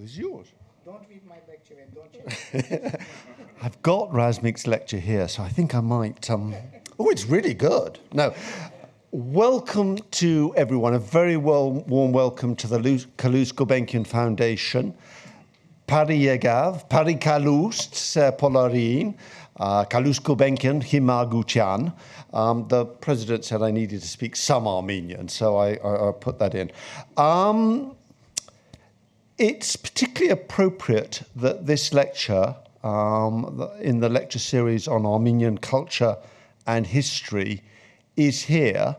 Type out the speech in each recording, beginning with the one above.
this is yours. Don't read my lecture and don't change. I've got Razmik's lecture here, so I think I might... Oh, it's really good. No. Welcome to everyone. A very warm welcome to the Calouste Gulbenkian Foundation. Pari Yegav, Pari Calouste, Polarin, Calouste Gulbenkian, Himaguchan. The president said I needed to speak some Armenian, so I put that in. It's particularly appropriate that this lecture, in the lecture series on Armenian culture and history, is here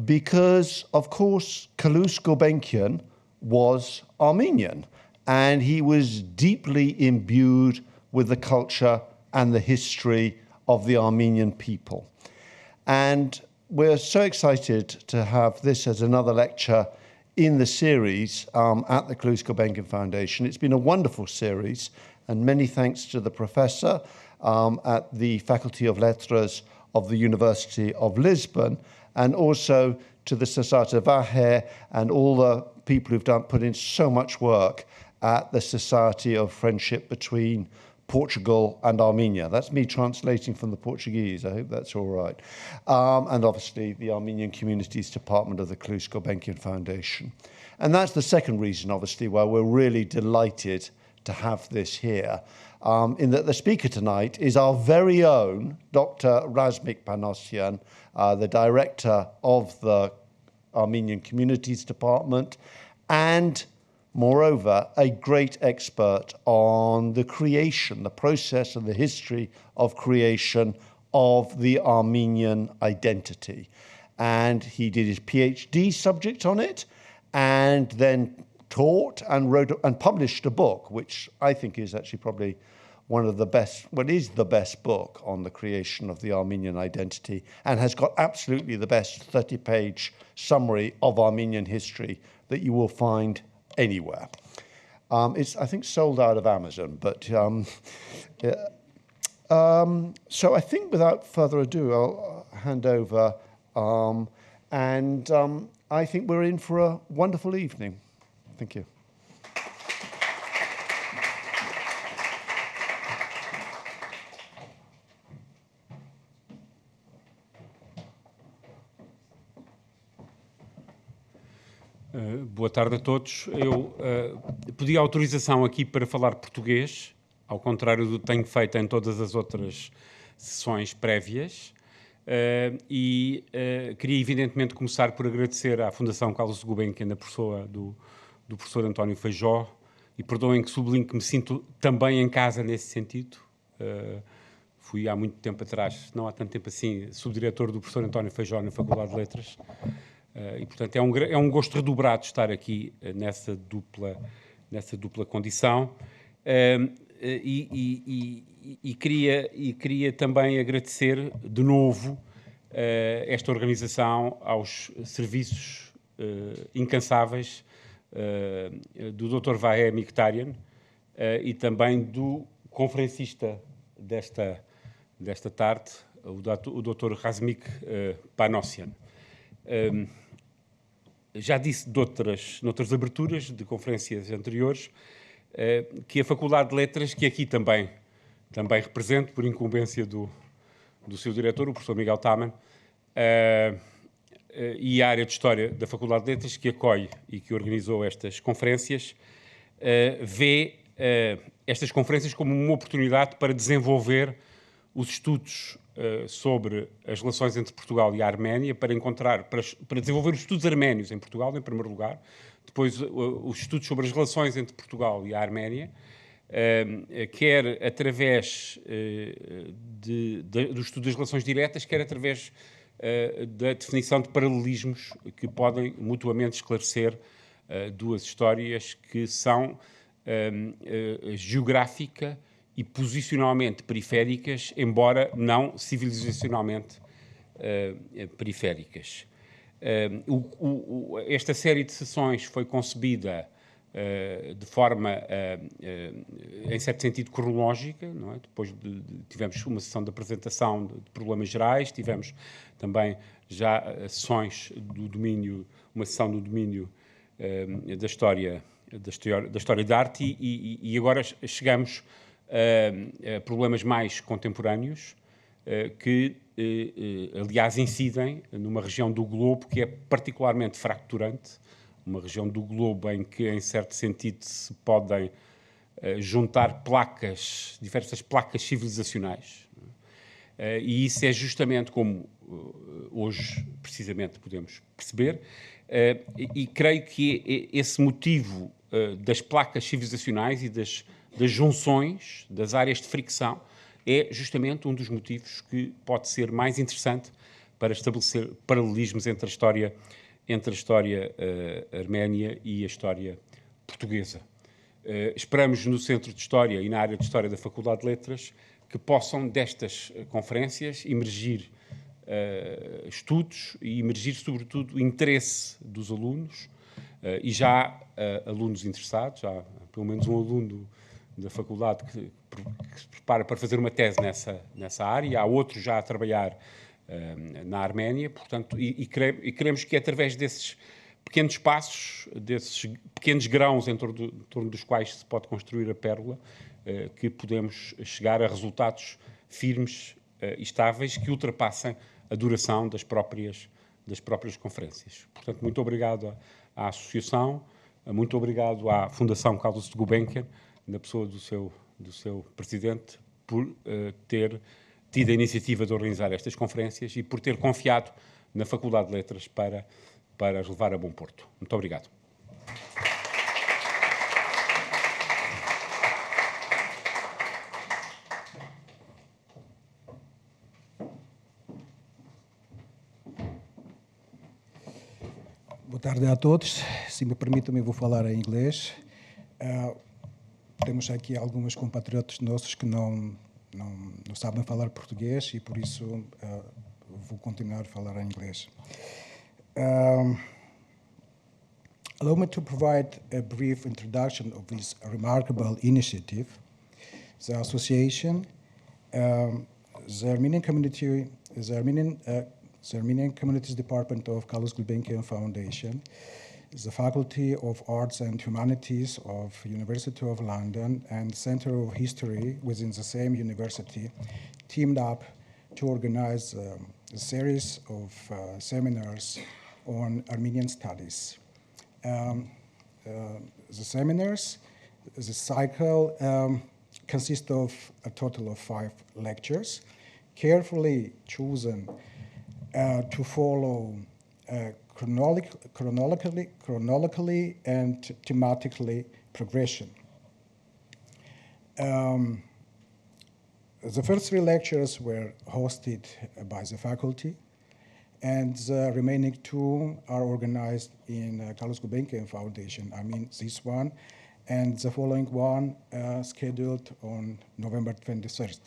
because, of course, Calouste Gulbenkian was Armenian, and he was deeply imbued with the culture and the history of the Armenian people. And we're so excited to have this as another lecture in the series at the Calouste Gulbenkian Foundation. It's been a wonderful series, and many thanks to the professor at the Faculty of Letras of the University of Lisbon, and also to the Société Vahe and all the people who've put in so much work at the Society of Friendship between Portugal and Armenia. That's me translating from the Portuguese. I hope that's all right. And obviously the Armenian Communities Department of the Calouste Gulbenkian Foundation. And that's the second reason, obviously, why we're really delighted to have this here, in that the speaker tonight is our very own Dr. Razmik Panossian, the director of the Armenian Communities Department, and moreover, a great expert on the creation, the process and the history of creation of the Armenian identity. And he did his PhD subject on it, and then taught and wrote and published a book, which I think is actually probably one of the best, well, is the best book on the creation of the Armenian identity, and has got absolutely the best 30-page summary of Armenian history that you will find anywhere. It's, I think, sold out of Amazon, but so I think without further ado, I'll hand over, and I think we're in for a wonderful evening. Thank you. Boa tarde a todos. Eu pedi autorização aqui para falar português, ao contrário do que tenho feito em todas as outras sessões prévias, e queria evidentemente começar por agradecer à Fundação Calouste Gulbenkian, na pessoa do professor António Feijó, e perdoem que sublinhe que me sinto também em casa nesse sentido. Fui há muito tempo atrás, não há tanto tempo assim, subdiretor do professor António Feijó na Faculdade de Letras. E, portanto, é um gosto redobrado estar aqui nessa dupla condição. E queria também agradecer de novo esta organização aos serviços incansáveis do Dr. Vahe Miktarian e também do conferencista desta tarde, o Dr. Razmik Panossian. Já disse noutras aberturas de conferências anteriores que a Faculdade de Letras, que aqui também represento, por incumbência do seu diretor, o professor Miguel Taman, e a área de História da Faculdade de Letras, que acolhe e que organizou estas conferências, vê estas conferências como uma oportunidade para desenvolver os estudos sobre as relações entre Portugal e a Arménia, para desenvolver os estudos arménios em Portugal, em primeiro lugar, depois os estudos sobre as relações entre Portugal e a Arménia, quer através do estudo das relações diretas, quer através da definição de paralelismos que podem mutuamente esclarecer duas histórias que são geográfica e posicionalmente periféricas, embora não civilizacionalmente periféricas. Esta série de sessões foi concebida de forma, em certo sentido, cronológica, não é? Depois tivemos uma sessão de apresentação de problemas gerais, tivemos também já sessões do domínio, uma sessão do domínio da história da história da arte e agora chegamos a problemas mais contemporâneos que, aliás, incidem numa região do globo que é particularmente fracturante, uma região do globo em que, em certo sentido, se podem juntar diversas placas civilizacionais. E isso é justamente como hoje, precisamente, podemos perceber. E creio que esse motivo das placas civilizacionais e das junções, das áreas de fricção, é justamente um dos motivos que pode ser mais interessante para estabelecer paralelismos entre a história arménia e a história portuguesa. Esperamos no Centro de História e na área de História da Faculdade de Letras que possam destas conferências emergir estudos e emergir, sobretudo, interesse dos alunos e já alunos interessados, já pelo menos um aluno da faculdade que se prepara para fazer uma tese nessa área, há outros já a trabalhar na Arménia, portanto, e queremos que através desses pequenos passos, desses pequenos grãos em torno dos quais se pode construir a pérola, que podemos chegar a resultados firmes e estáveis que ultrapassem a duração das próprias conferências. Portanto, muito obrigado à Associação, muito obrigado à Fundação Calouste de Gulbenkian, na pessoa do seu presidente, por ter tido a iniciativa de organizar estas conferências e por ter confiado na Faculdade de Letras para as levar a bom porto. Muito obrigado. Boa tarde a todos. Se me permitem, eu vou falar em inglês. Temos aqui alguns compatriotas nossos que não sabem falar português e, por isso, vou continuar a falar em inglês. Allow me to provide a brief introduction of this remarkable initiative. The Association, the Armenian Community, the Armenian Communities Department of Calouste Gulbenkian Foundation, the Faculty of Arts and Humanities of University of London, and Centro of History within the same university teamed up to organize a series of seminars on Armenian studies. The seminars, the cycle consists of a total of 5 lectures, carefully chosen to follow chronologically and thematically progression. The first 3 lectures were hosted by the faculty, and the remaining 2 are organized in Calouste Gulbenkian Foundation. I mean, this one and the following one scheduled on November 21st.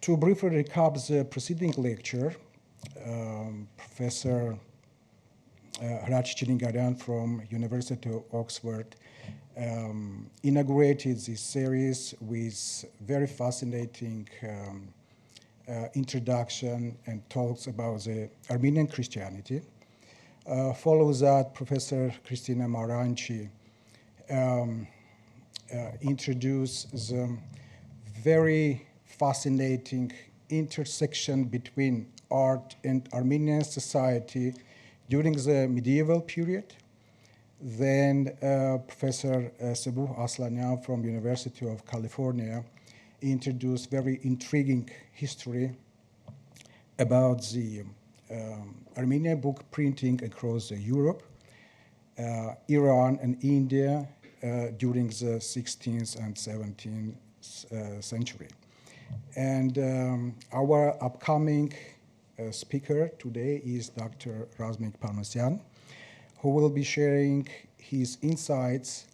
To briefly recap the preceding lecture, Professor Hraç Çilingarian from University of Oxford inaugurated this series with very fascinating introduction and talks about the Armenian Christianity. Follows that, Professor Cristina Maranci introduced the very fascinating intersection between art and Armenian society during the medieval period. Then Professor Sebuh Aslanyan from University of California introduced very intriguing history about the Armenian book printing across Europe, Iran and India during the 16th and 17th century. And our upcoming speaker today is Dr. Razmik Panossian, who will be sharing his insights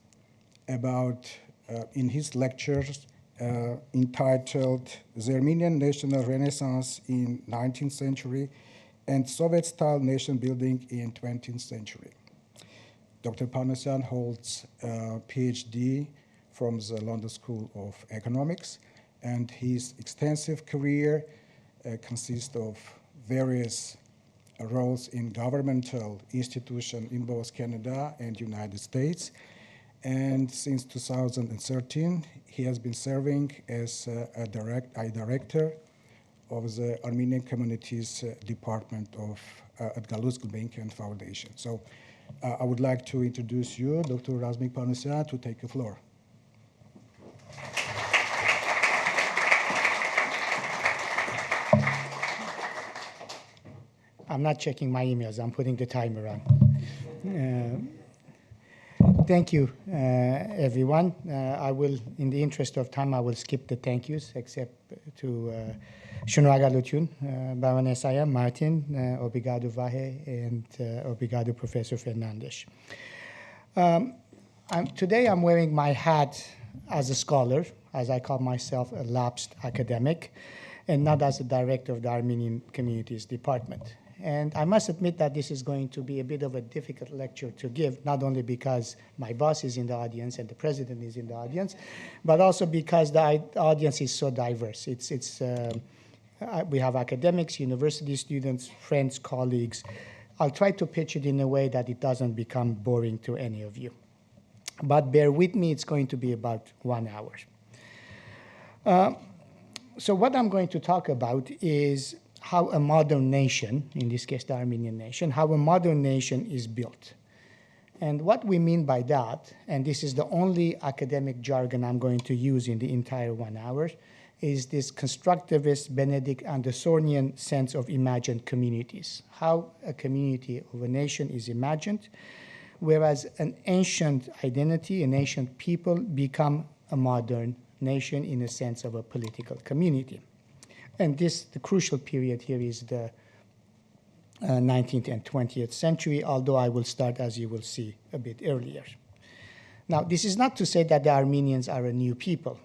about, in his lectures entitled The Armenian National Renaissance in 19th Century and Soviet-Style Nation Building in 20th Century. Dr. Panossian holds a PhD from the London School of Economics, and his extensive career consists of various roles in governmental institutions in both Canada and United States. And since 2013, he has been serving as a director of the Armenian Communities Department at Gulbenkian Foundation. So I would like to introduce you, Dr. Razmik Panossian, to take the floor. I'm not checking my emails. I'm putting the timer on. Thank you, everyone. I will, in the interest of time, I will skip the thank yous, except to Shunragalutun, Baroness Martin, Obrigado Vahe, and Obrigado Professor Fernandes. Today I'm wearing my hat as a scholar, as I call myself a lapsed academic, and not as a director of the Armenian Communities Department. And I must admit that this is going to be a bit of a difficult lecture to give, not only because my boss is in the audience and the president is in the audience, but also because the audience is so diverse. We have academics, university students, friends, colleagues. I'll try to pitch it in a way that it doesn't become boring to any of you. But bear with me, it's going to be about 1 hour. So what I'm going to talk about is how a modern nation, in this case the Armenian nation, how a modern nation is built. And what we mean by that, and this is the only academic jargon I'm going to use in the entire 1 hour, is this constructivist Benedict Andersonian sense of imagined communities, how a community of a nation is imagined, whereas an ancient identity, an ancient people become a modern nation in a sense of a political community. And the crucial period here is the 19th and 20th century, although I will start, as you will see, a bit earlier. Now, this is not to say that the Armenians are a new people.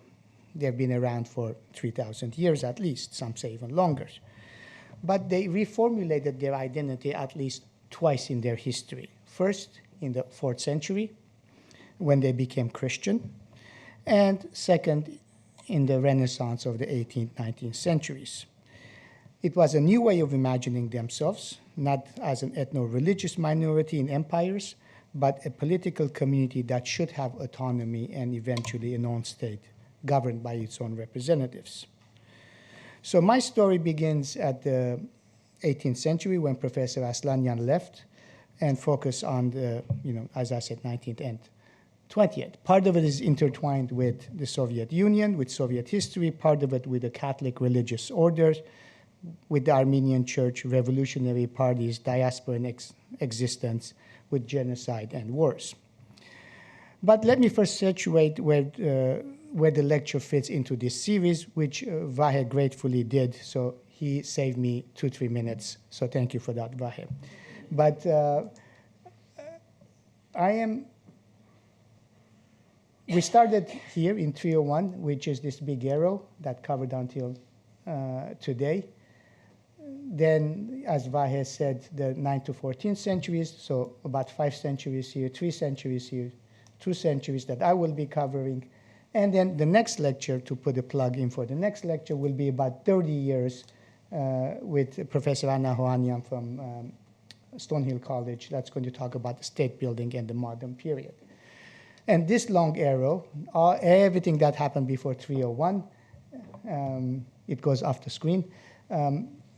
They've been around for 3,000 years at least, some say even longer. But they reformulated their identity at least twice in their history. First, in the 4th century, when they became Christian, and second, in the Renaissance of the 18th, 19th centuries. It was a new way of imagining themselves, not as an ethno-religious minority in empires, but a political community that should have autonomy and eventually an own state governed by its own representatives. So my story begins at the 18th century when Professor Aslanyan left and focused on the, as I said, 19th and 20th. Part of it is intertwined with the Soviet Union, with Soviet history, part of it with the Catholic religious order, with the Armenian Church, revolutionary parties, diaspora existence, with genocide and wars. But let me first situate where the lecture fits into this series, which Vahe gratefully did, so he saved me 2-3 minutes, so thank you for that, Vahe. But we started here in 301, which is this big arrow that covered until today. Then, as Vahe said, the 9th to 14th centuries, so about 5 centuries here, 3 centuries here, 2 centuries that I will be covering. And then the next lecture, to put a plug in for the next lecture, will be about 30 years with Professor Anna Hoanian from Stonehill College. That's going to talk about the state building and the modern period. And this long arrow, everything that happened before 301, it goes off the screen.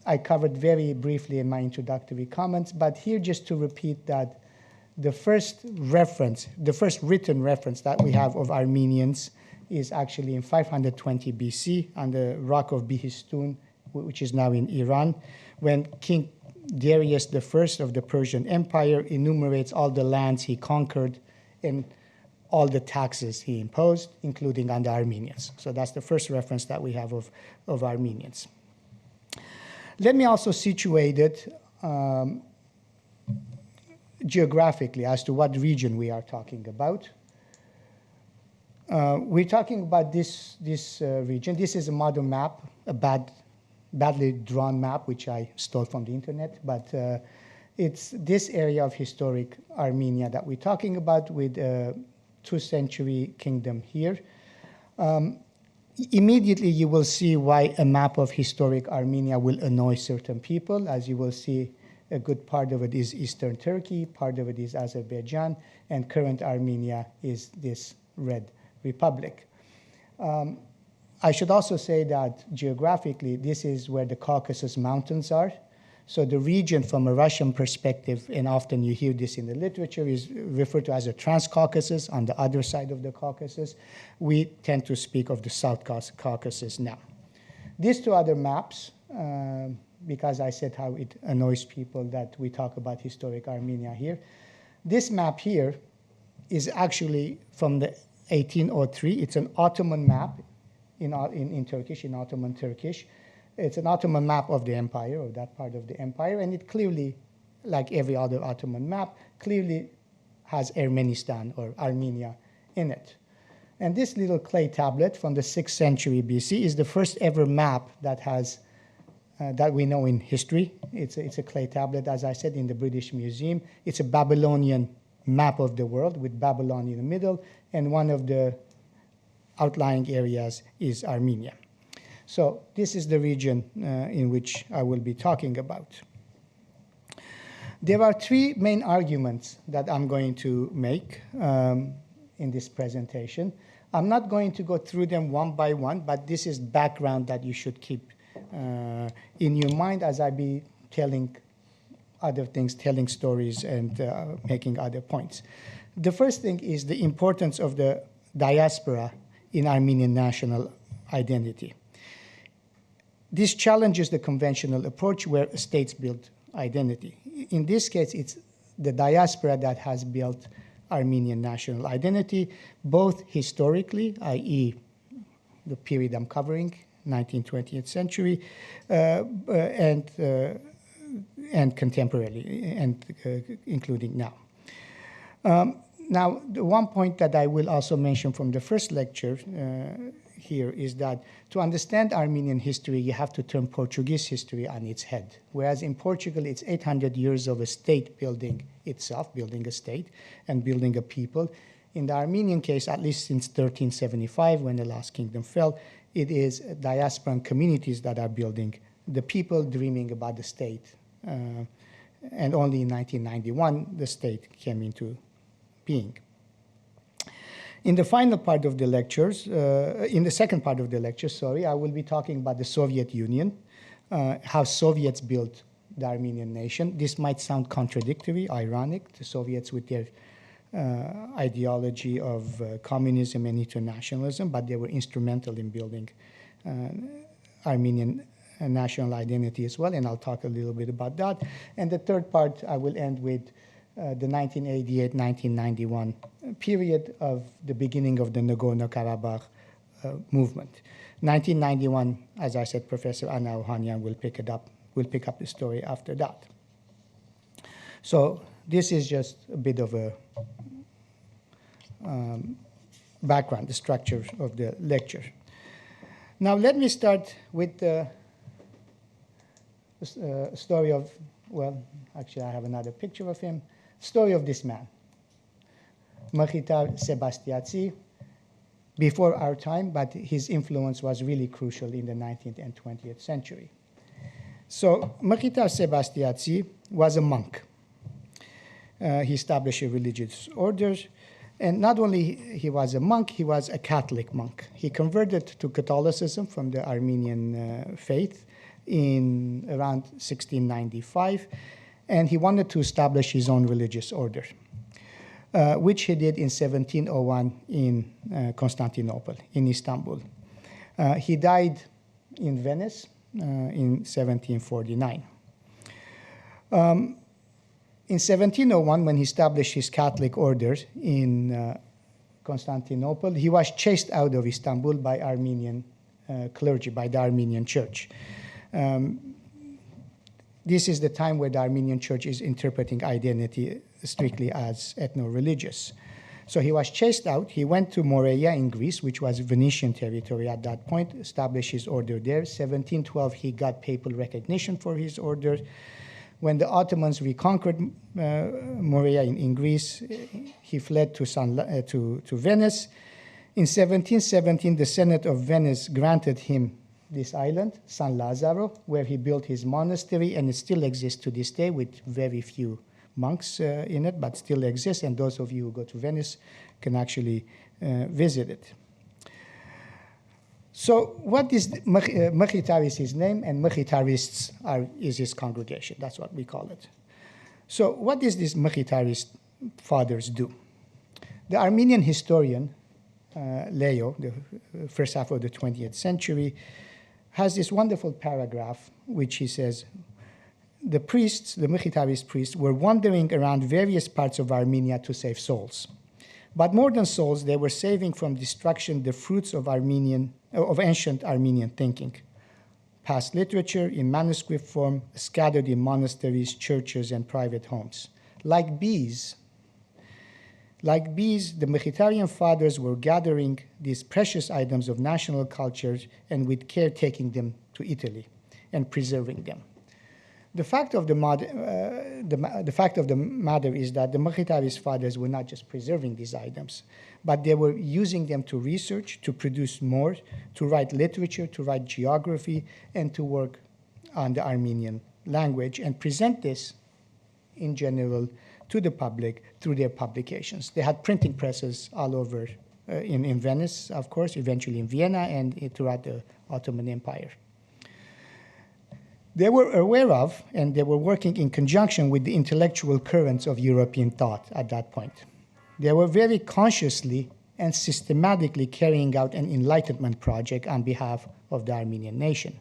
I covered very briefly in my introductory comments, but here just to repeat that the first written reference that we have of Armenians is actually in 520 BC on the rock of Behistun, which is now in Iran, when King Darius I of the Persian Empire enumerates all the lands he conquered and all the taxes he imposed, including on the Armenians. So that's the first reference that we have of Armenians. Let me also situate it geographically as to what region we are talking about. We're talking about this region. This is a modern map, a badly drawn map, which I stole from the internet, but it's this area of historic Armenia that we're talking about with 2nd-century kingdom here. Immediately you will see why a map of historic Armenia will annoy certain people, as you will see A good part of it is Eastern Turkey, part of it is Azerbaijan, and current Armenia is this Red Republic. I should also say that geographically, this is where the Caucasus Mountains are. So the region from a Russian perspective, and often you hear this in the literature, is referred to as a Transcaucasus on the other side of the Caucasus. We tend to speak of the South Caucasus now. These two other maps, because I said how it annoys people that we talk about historic Armenia here. This map here is actually from the 1803. It's an Ottoman map in Turkish, in Ottoman Turkish. It's an Ottoman map of the empire, or that part of the empire, and it clearly, like every other Ottoman map, clearly has Ermenistan or Armenia in it. And this little clay tablet from the 6th century BC is the first ever map that has that we know in history. It's a clay tablet, as I said, in the British Museum. It's a Babylonian map of the world with Babylon in the middle, and one of the outlying areas is Armenia. So this is the region in which I will be talking about. There are three main arguments that I'm going to make in this presentation. I'm not going to go through them one by one, but this is background that you should keep in your mind as I be telling other things, telling stories and making other points. The first thing is the importance of the diaspora in Armenian national identity. This challenges the conventional approach where states build identity. In this case, it's the diaspora that has built Armenian national identity, both historically, i.e. the period I'm covering, 19th, 20th century, and contemporarily, and including now. Now, the one point that I will also mention from the first lecture here is that to understand Armenian history, you have to turn Portuguese history on its head. Whereas in Portugal, it's 800 years of a state building itself, building a state and building a people. In the Armenian case, at least since 1375, when the last kingdom fell, it is diasporan communities that are building the people, dreaming about the state. And only in 1991, the state came into being. In the final part of the lectures, in the second part of the lecture, I will be talking about the Soviet Union, how Soviets built the Armenian nation. This might sound contradictory, ironic, the Soviets with their ideology of communism and internationalism, but they were instrumental in building Armenian national identity as well, and I'll talk a little bit about that. And the third part, I will end with the 1988-1991 period of the beginning of the Nagorno-Karabakh movement. 1991, as I said, Professor Anna Ohanian will pick up the story after that. So this is just a bit of a background, the structure of the lecture. Now let me start with the story of, well, actually I have another picture of him. Story of this man, Mkhitar Sebastiatsi, before our time, but his influence was really crucial in the 19th and 20th century. So Mkhitar Sebastiatsi was a monk. He established a religious order, and not only he was a monk, he was a Catholic monk. He converted to Catholicism from the Armenian faith in around 1695, and he wanted to establish his own religious order, which he did in 1701 in Constantinople, in Istanbul. He died in Venice in 1749. In 1701, when he established his Catholic order in Constantinople, he was chased out of Istanbul by Armenian clergy, by the Armenian church. This is the time where the Armenian church is interpreting identity strictly as ethno-religious. So he was chased out. He went to Morea in Greece, which was Venetian territory at that point, established his order there. 1712, he got papal recognition for his order. When the Ottomans reconquered Morea in Greece, he fled to Venice. In 1717, the Senate of Venice granted him this island, San Lazzaro, where he built his monastery, and it still exists to this day with very few monks in it, but still exists, and those of you who go to Venice can actually visit it. So what is Mechitaris his name, and Mechitarists is his congregation. That's what we call it. So what does these Mechitarist fathers do? The Armenian historian, Leo, the first half of the 20th century, has this wonderful paragraph which he says, the priests, the Mechitarist priests, were wandering around various parts of Armenia to save souls. But more than souls, they were saving from destruction the fruits of ancient Armenian thinking. Past literature in manuscript form scattered in monasteries, churches, and private homes. Like bees, the Mechitarian fathers were gathering these precious items of national culture and with care taking them to Italy and preserving them. The fact of the matter is that the Mechitarist fathers were not just preserving these items, but they were using them to research, to produce more, to write literature, to write geography, and to work on the Armenian language and present this in general to the public through their publications. They had printing presses all over in Venice, of course, eventually in Vienna, and throughout the Ottoman Empire. They were aware of, and they were working in conjunction with the intellectual currents of European thought at that point. They were very consciously and systematically carrying out an enlightenment project on behalf of the Armenian nation.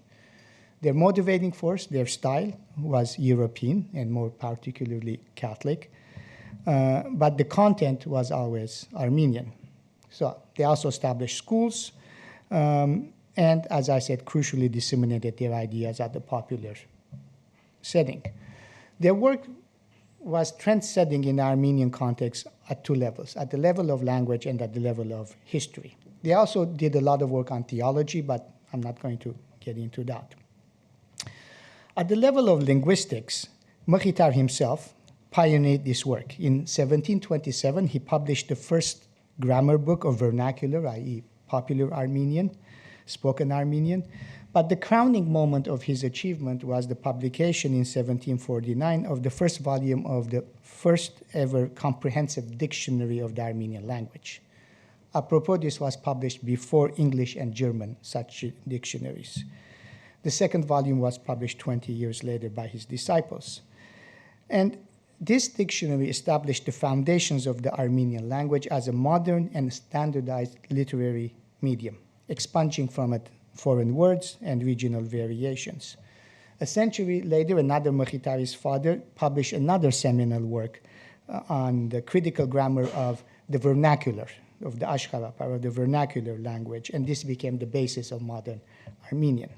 Their motivating force, their style, was European and more particularly Catholic, but the content was always Armenian. So they also established schools, and as I said, crucially disseminated their ideas at the popular setting. Their work was trend-setting in the Armenian context at two levels, at the level of language and at the level of history. They also did a lot of work on theology, but I'm not going to get into that. At the level of linguistics, Mechitar himself pioneered this work. In 1727, he published the first grammar book of vernacular, i.e. popular Armenian, spoken Armenian. But the crowning moment of his achievement was the publication in 1749 of the first volume of the first ever comprehensive dictionary of the Armenian language. Apropos, this was published before English and German such dictionaries. The second volume was published 20 years later by his disciples. And this dictionary established the foundations of the Armenian language as a modern and standardized literary medium, expunging from it foreign words and regional variations. A century later, another Mechitarist father published another seminal work on the critical grammar of the vernacular, of the Ashkharab, or the vernacular language, and this became the basis of modern Armenian.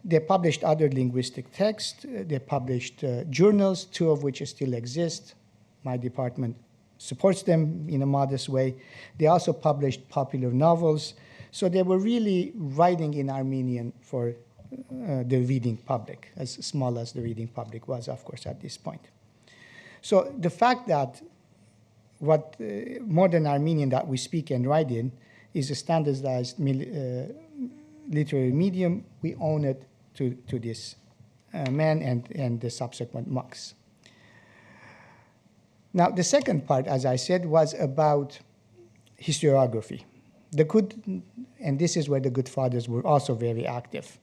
They published other linguistic texts. They published journals, two of which still exist. My department supports them in a modest way. They also published popular novels. So they were really writing in Armenian for the reading public, as small as the reading public was, of course, at this point. So the fact that what modern Armenian that we speak and write in is a standardized literary medium, we own it to this man and the subsequent monks. Now, the second part, as I said, was about historiography. And this is where the good fathers were also very active.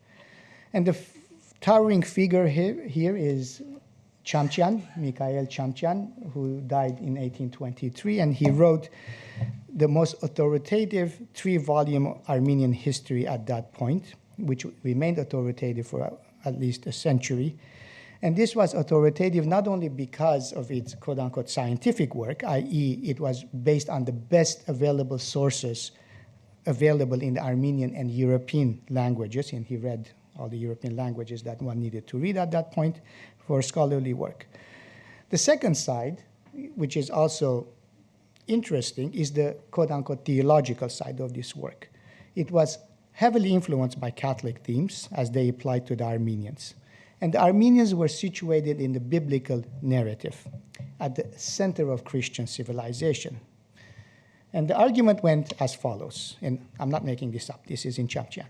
And the towering figure here is Chamchian, Mikhail Chamchian, who died in 1823, and he wrote the most authoritative 3-volume Armenian history at that point, which remained authoritative for at least a century. And this was authoritative not only because of its quote-unquote scientific work, i.e. it was based on the best available sources available in the Armenian and European languages, and he read all the European languages that one needed to read at that point for scholarly work. The second side, which is also interesting, is the quote-unquote theological side of this work. It was heavily influenced by Catholic themes as they applied to the Armenians. And the Armenians were situated in the biblical narrative at the center of Christian civilization. And the argument went as follows, and I'm not making this up, this is in Chamchian.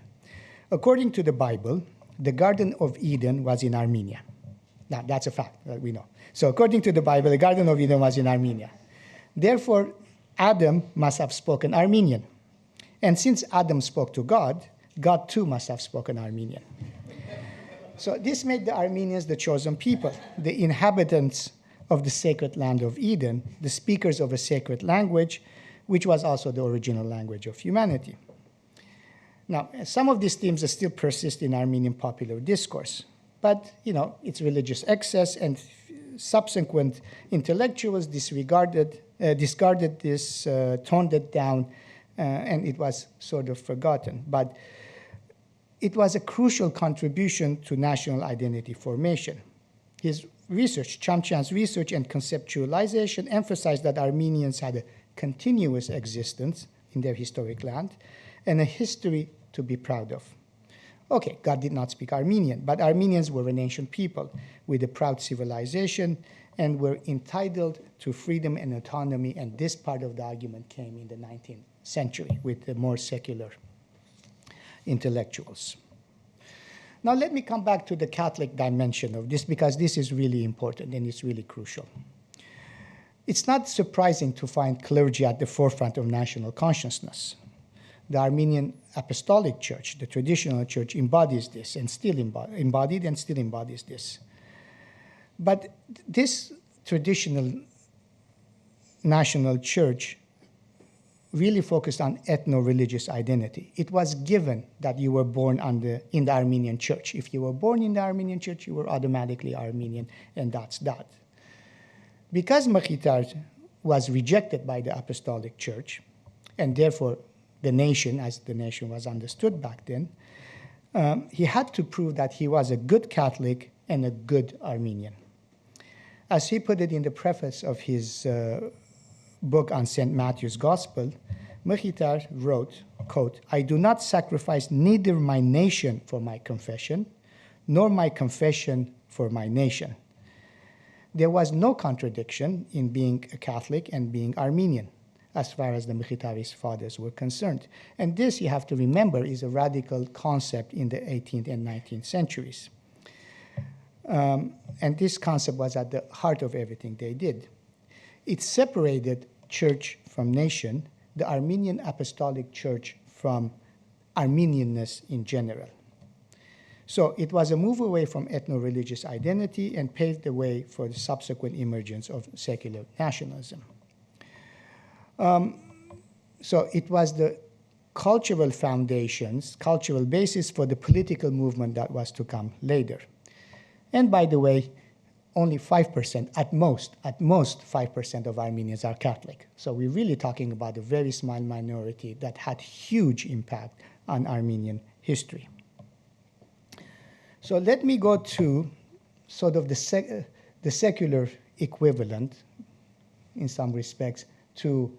According to the Bible, the Garden of Eden was in Armenia. Now, that's a fact that we know. So according to the Bible, the Garden of Eden was in Armenia. Therefore, Adam must have spoken Armenian. And since Adam spoke to God, God too must have spoken Armenian. So this made the Armenians the chosen people, the inhabitants of the sacred land of Eden, the speakers of a sacred language, which was also the original language of humanity. Now, some of these themes still persist in Armenian popular discourse, but its religious excess and subsequent intellectuals discarded this, toned it down, and it was sort of forgotten. But it was a crucial contribution to national identity formation. His research, Chamchian's research and conceptualization, emphasized that Armenians had a continuous existence in their historic land and a history to be proud of. Okay, God did not speak Armenian, but Armenians were an ancient people with a proud civilization and were entitled to freedom and autonomy, and this part of the argument came in the 19th century with the more secular intellectuals. Now let me come back to the Catholic dimension of this, because this is really important and it's really crucial. It's not surprising to find clergy at the forefront of national consciousness. The Armenian Apostolic Church, the traditional church, embodies this and still embodied and still embodies this. But this traditional national church really focused on ethno-religious identity. It was given that you were born in the Armenian church. If you were born in the Armenian church, you were automatically Armenian, and that's that. Because Mkhitar was rejected by the Apostolic Church, and therefore the nation, as the nation was understood back then, he had to prove that he was a good Catholic and a good Armenian. As he put it in the preface of his book on St. Matthew's Gospel, Mkhitar wrote, quote, "I do not sacrifice neither my nation for my confession, nor my confession for my nation." There was no contradiction in being a Catholic and being Armenian, as far as the Mkhitarist fathers were concerned. And this, you have to remember, is a radical concept in the 18th and 19th centuries. And this concept was at the heart of everything they did. It separated church from nation, the Armenian Apostolic Church from Armenianness in general. So it was a move away from ethno-religious identity and paved the way for the subsequent emergence of secular nationalism. So it was the cultural foundations, cultural basis for the political movement that was to come later. And by the way, only 5%, at most 5% of Armenians are Catholic. So we're really talking about a very small minority that had huge impact on Armenian history. So let me go to sort of the secular equivalent, in some respects, to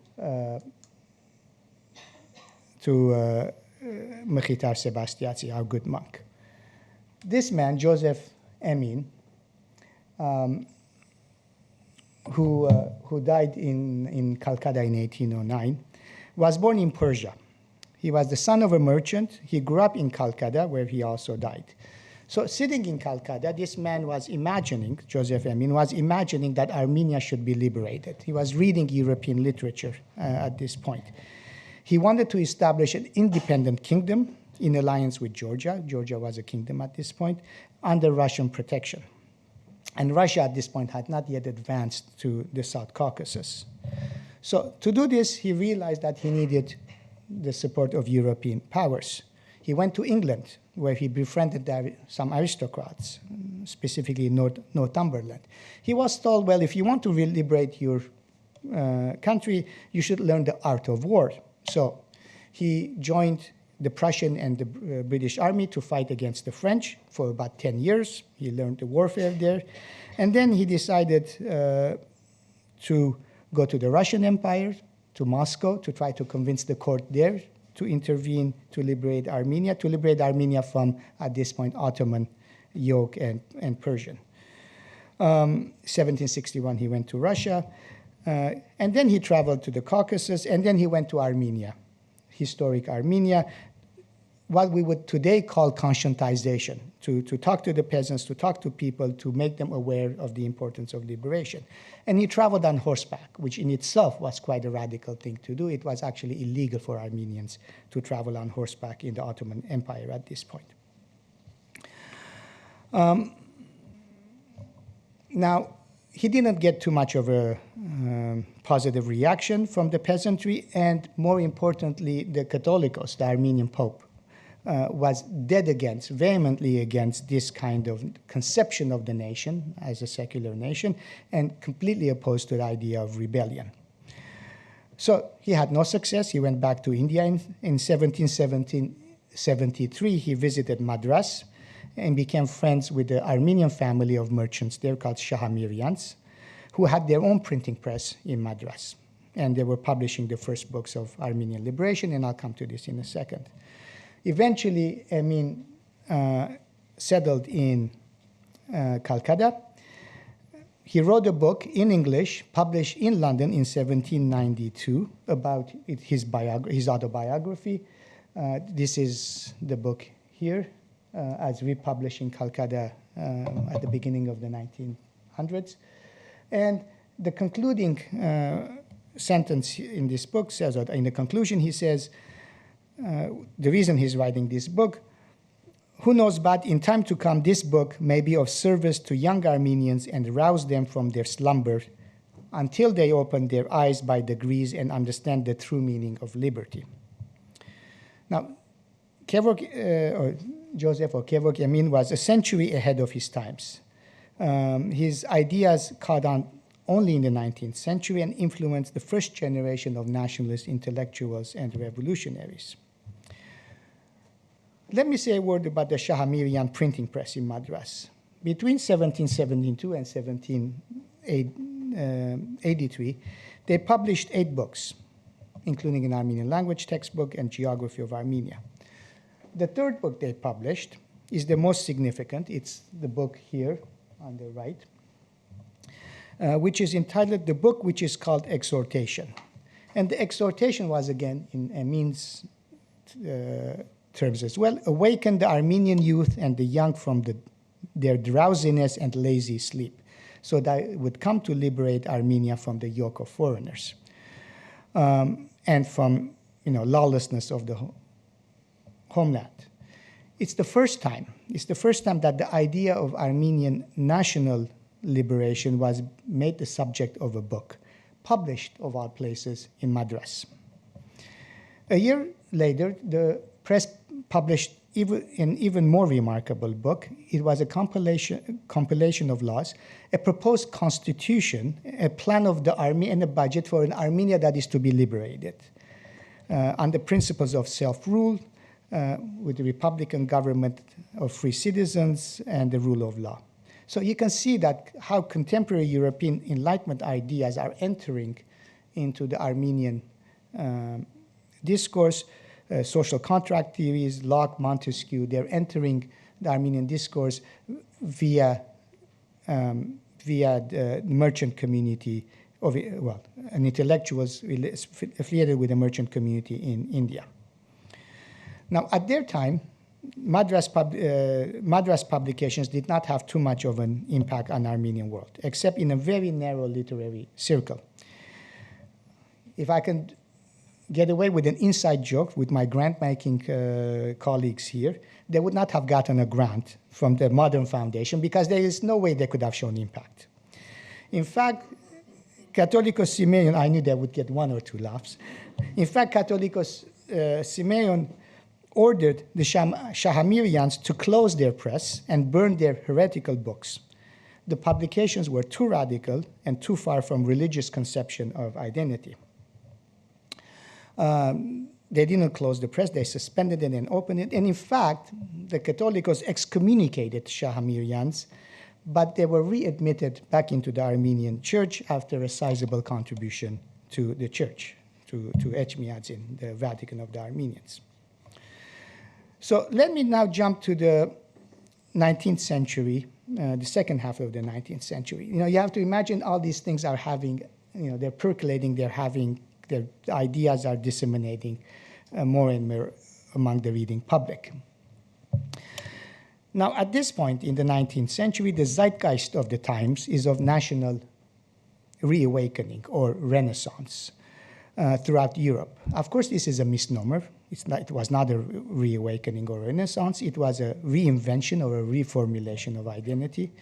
Mkhitar Sebastiatsi, our good monk. This man, Joseph Emin, who died in Calcutta in 1809, was born in Persia. He was the son of a merchant. He grew up in Calcutta, where he also died. So sitting in Calcutta, this man was imagining, Joseph Emin was imagining that Armenia should be liberated. He was reading European literature at this point. He wanted to establish an independent kingdom in alliance with Georgia. Georgia was a kingdom at this point, under Russian protection. And Russia at this point had not yet advanced to the South Caucasus. So to do this, he realized that he needed the support of European powers. He went to England, where he befriended some aristocrats, specifically Northumberland. He was told, well, if you want to liberate your country, you should learn the art of war. So he joined the Prussian and the British army to fight against the French for about 10 years. He learned the warfare there. And then he decided to go to the Russian Empire, to Moscow, to try to convince the court there to intervene to liberate Armenia from, at this point, Ottoman yoke and Persian. 1761, he went to Russia. And then he traveled to the Caucasus, and then he went to Armenia, historic Armenia, what we would today call conscientization, to talk to the peasants, to talk to people, to make them aware of the importance of liberation. And he traveled on horseback, which in itself was quite a radical thing to do. It was actually illegal for Armenians to travel on horseback in the Ottoman Empire at this point. Now, he didn't get too much of a positive reaction from the peasantry, and more importantly, the Catholicos, the Armenian Pope, was vehemently against this kind of conception of the nation as a secular nation, and completely opposed to the idea of rebellion. So he had no success. He went back to India in 1773. He visited Madras and became friends with the Armenian family of merchants there called Shahamirians, who had their own printing press in Madras. And they were publishing the first books of Armenian liberation, and I'll come to this in a second. Eventually, Amin settled in Calcutta. He wrote a book in English, published in London in 1792, about his autobiography. This is the book here, as republished in Calcutta at the beginning of the 1900s. And the concluding sentence in this book says, or in the conclusion, he says, the reason he's writing this book, who knows, but in time to come, this book may be of service to young Armenians and rouse them from their slumber until they open their eyes by degrees and understand the true meaning of liberty. Now, Joseph or Kevork Emin was a century ahead of his times. His ideas caught on only in the 19th century and influenced the first generation of nationalist intellectuals and revolutionaries. Let me say a word about the Shahamirian printing press in Madras. Between 1772 and 1783, they published 8 books, including an Armenian language textbook and geography of Armenia. The third book they published is the most significant. It's the book here on the right, which is entitled The Book Which is Called Exhortation. And the exhortation was, again, in Amin's terms as well, awaken the Armenian youth and the young from their drowsiness and lazy sleep, so that it would come to liberate Armenia from the yoke of foreigners and from lawlessness of the homeland. It's the first time that the idea of Armenian national liberation was made the subject of a book, published, of all places, in Madras. A year later, the press published an even more remarkable book. It was a compilation of laws, a proposed constitution, a plan of the army, and a budget for an Armenia that is to be liberated on the principles of self-rule, with the republican government of free citizens and the rule of law. So you can see that how contemporary European Enlightenment ideas are entering into the Armenian discourse. Social contract theories, Locke, Montesquieu, they're entering the Armenian discourse via the merchant community, and intellectuals affiliated with the merchant community in India. Now, at their time, Madras publications did not have too much of an impact on the Armenian world, except in a very narrow literary circle. If I can get away with an inside joke with my grant-making colleagues here, they would not have gotten a grant from the Modern Foundation because there is no way they could have shown impact. In fact, Catholicos Simeon, I knew they would get 1 or 2 laughs. In fact, Catholicos Simeon ordered the Shahamirians to close their press and burn their heretical books. The publications were too radical and too far from religious conception of identity. They didn't close the press, they suspended it and opened it. And in fact, the Catholicos excommunicated Shahamirians, but they were readmitted back into the Armenian church after a sizable contribution to the church, to Echmiadzin, the Vatican of the Armenians. So let me now jump to the 19th century, the second half of the 19th century. You have to imagine all these things are having, they're percolating, their ideas are disseminating more and among the reading public. Now, at this point in the 19th century, the zeitgeist of the times is of national reawakening or renaissance throughout Europe. Of course, this is a misnomer. It was not a reawakening or renaissance. It was a reinvention or a reformulation of identity.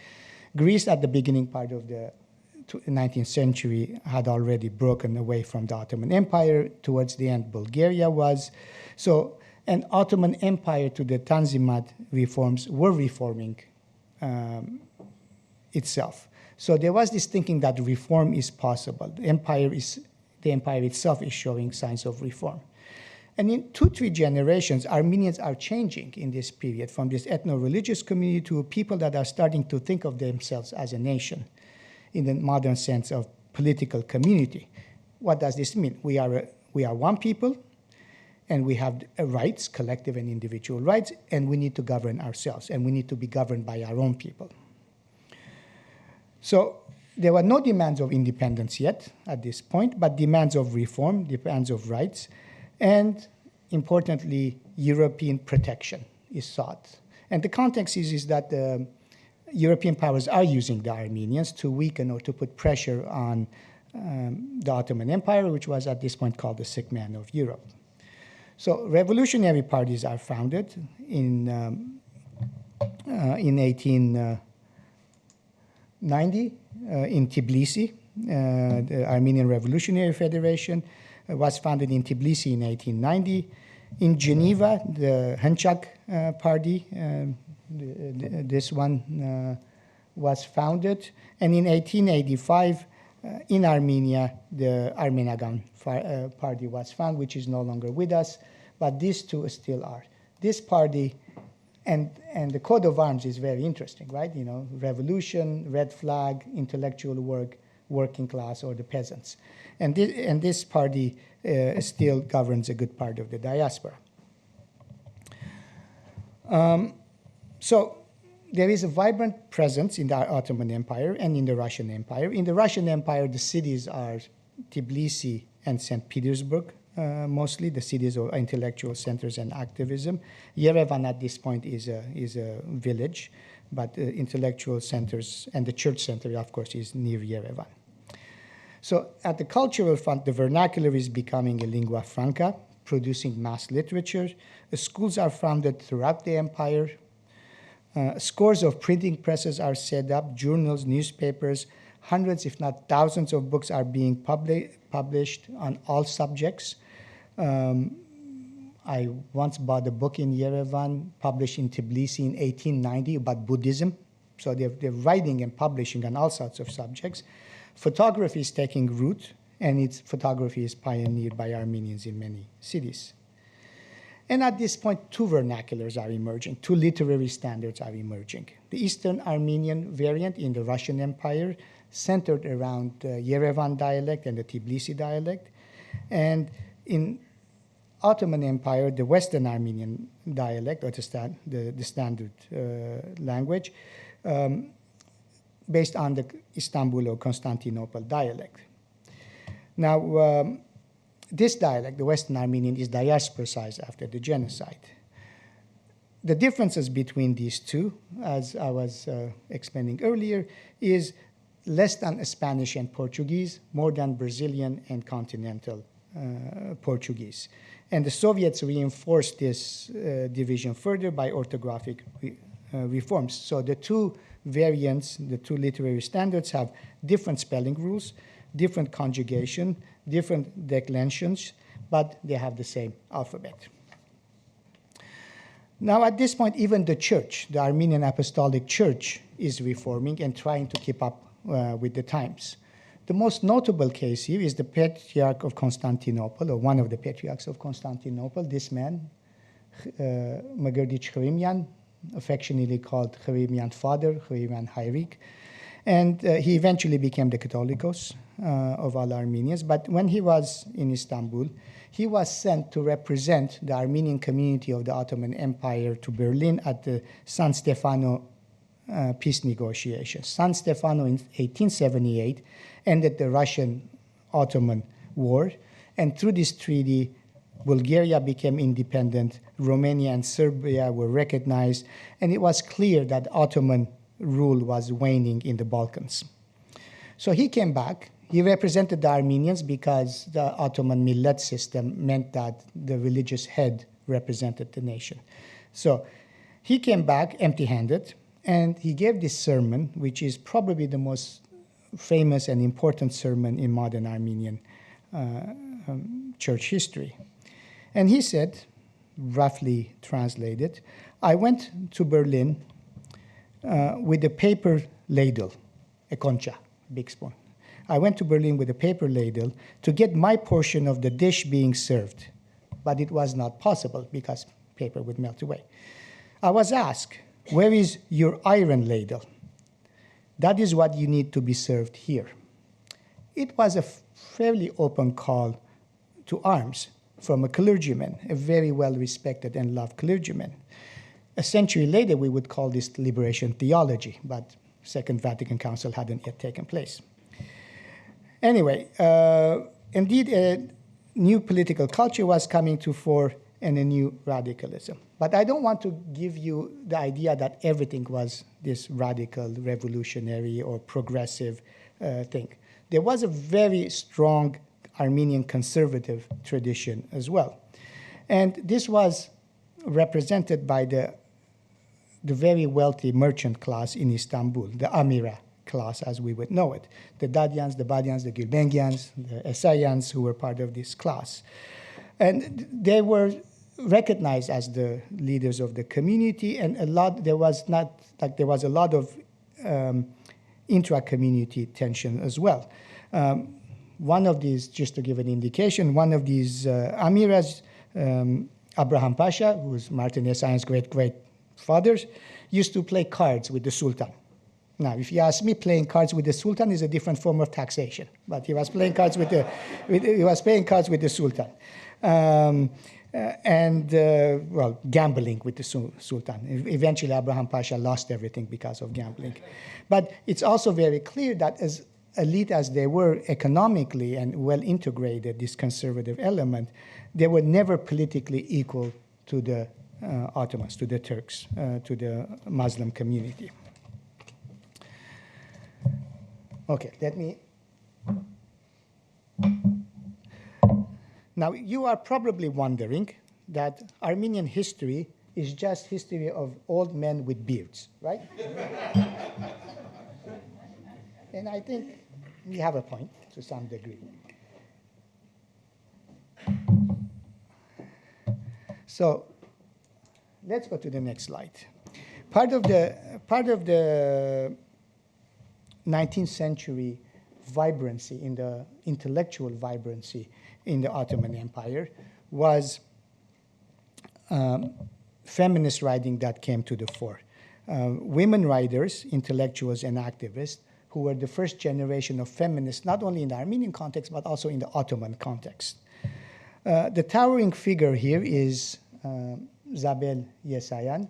Greece, at the beginning part of the 19th century, had already broken away from the Ottoman Empire. Towards the end, Bulgaria was. So an Ottoman Empire to the Tanzimat reforms were reforming itself. So there was this thinking that reform is possible. The empire itself is showing signs of reform. And in 2-3 generations, Armenians are changing in this period from this ethno-religious community to people that are starting to think of themselves as a nation in the modern sense of political community. What does this mean? We are one people, and we have rights, collective and individual rights, and we need to govern ourselves, and we need to be governed by our own people. So there were no demands of independence yet at this point, but demands of reform, demands of rights, and importantly, European protection is sought. And the context is that the European powers are using the Armenians to weaken or to put pressure on the Ottoman Empire, which was at this point called the sick man of Europe. So revolutionary parties are founded in 1890 in Tbilisi. The Armenian Revolutionary Federation was founded in Tbilisi in 1890. In Geneva, the Hunchak party, this one was founded. And in 1885, in Armenia, the Armenagan party was founded, which is no longer with us, but these two still are. This party, and the coat of arms is very interesting, right? You know, revolution, red flag, intellectual work, working class, or the peasants. And this party still governs a good part of the diaspora. So there is a vibrant presence in the Ottoman Empire and in the Russian Empire. In the Russian Empire, the cities are Tbilisi and St. Petersburg, mostly the cities of intellectual centers and activism. Yerevan at this point is a village, but intellectual centers and the church center, of course, is near Yerevan. So at the cultural front, the vernacular is becoming a lingua franca, producing mass literature. The schools are founded throughout the empire. Scores of printing presses are set up, journals, newspapers, hundreds, if not thousands of books are being published on all subjects. I once bought a book in Yerevan, published in Tbilisi in 1890 about Buddhism. So they're writing and publishing on all sorts of subjects. Photography is taking root, and photography is pioneered by Armenians in many cities. And at this point, two vernaculars are emerging, two literary standards are emerging. The Eastern Armenian variant in the Russian Empire, centered around the Yerevan dialect and the Tbilisi dialect. And in Ottoman Empire, the Western Armenian dialect, or the standard language, based on the Istanbul or Constantinople dialect. Now, this dialect, the Western Armenian, is diasporicized after the genocide. The differences between these two, as I was explaining earlier, is less than Spanish and Portuguese, more than Brazilian and continental Portuguese. And the Soviets reinforced this division further by orthographic reforms. So the two variants, the two literary standards, have different spelling rules, different conjugation, different declensions, but they have the same alphabet. Now, at this point, even the church, the Armenian Apostolic Church, is reforming and trying to keep up with the times. The most notable case here is the Patriarch of Constantinople, or one of the Patriarchs of Constantinople, this man, Mgrdich Khrimian, affectionately called Khrimian Father, Khrimian Hayrik. And he eventually became the Catholicos of all Armenians. But when he was in Istanbul, he was sent to represent the Armenian community of the Ottoman Empire to Berlin at the San Stefano peace negotiations. San Stefano in 1878 ended the Russian-Ottoman war, and through this treaty, Bulgaria became independent, Romania and Serbia were recognized, and it was clear that Ottoman rule was waning in the Balkans. So he came back. He represented the Armenians because the Ottoman millet system meant that the religious head represented the nation. So he came back empty-handed, and he gave this sermon, which is probably the most famous and important sermon in modern Armenian church history. And he said, roughly translated, I went to Berlin with a paper ladle, a concha, big spoon. I went to Berlin with a paper ladle to get my portion of the dish being served, but it was not possible because paper would melt away. I was asked, where is your iron ladle? That is what you need to be served here. It was a fairly open call to arms from a clergyman, a very well-respected and loved clergyman. A century later, we would call this liberation theology, but Second Vatican Council hadn't yet taken place. Anyway, indeed, a new political culture was coming to fore and a new radicalism. But I don't want to give you the idea that everything was this radical, revolutionary, or progressive thing. There was a very strong Armenian conservative tradition as well. And this was represented by the very wealthy merchant class in Istanbul, the Amira class as we would know it. The Dadyans, the Badyans, the Gulbenkians, the Essayans who were part of this class. And they were recognized as the leaders of the community, and there was a lot of intra-community tension as well. One of these, just to give an indication, one of these Amiras, Abraham Pasha, who was Martin Esayan's great-great-father, used to play cards with the Sultan. Now, if you ask me, playing cards with the Sultan is a different form of taxation, but he was playing cards with the Sultan. Gambling with the Sultan. Eventually, Abraham Pasha lost everything because of gambling. But it's also very clear that as elite as they were economically and well integrated, this conservative element, they were never politically equal to the Ottomans, to the Turks, to the Muslim community. Okay, let me... Now, you are probably wondering that Armenian history is just history of old men with beards, right? And I think we have a point to some degree. So let's go to the next slide. Part of the 19th century vibrancy, in the intellectual vibrancy in the Ottoman Empire, was feminist writing that came to the fore. Women writers, intellectuals, and activists who were the first generation of feminists, not only in the Armenian context, but also in the Ottoman context. The towering figure here is Zabel Yesayan,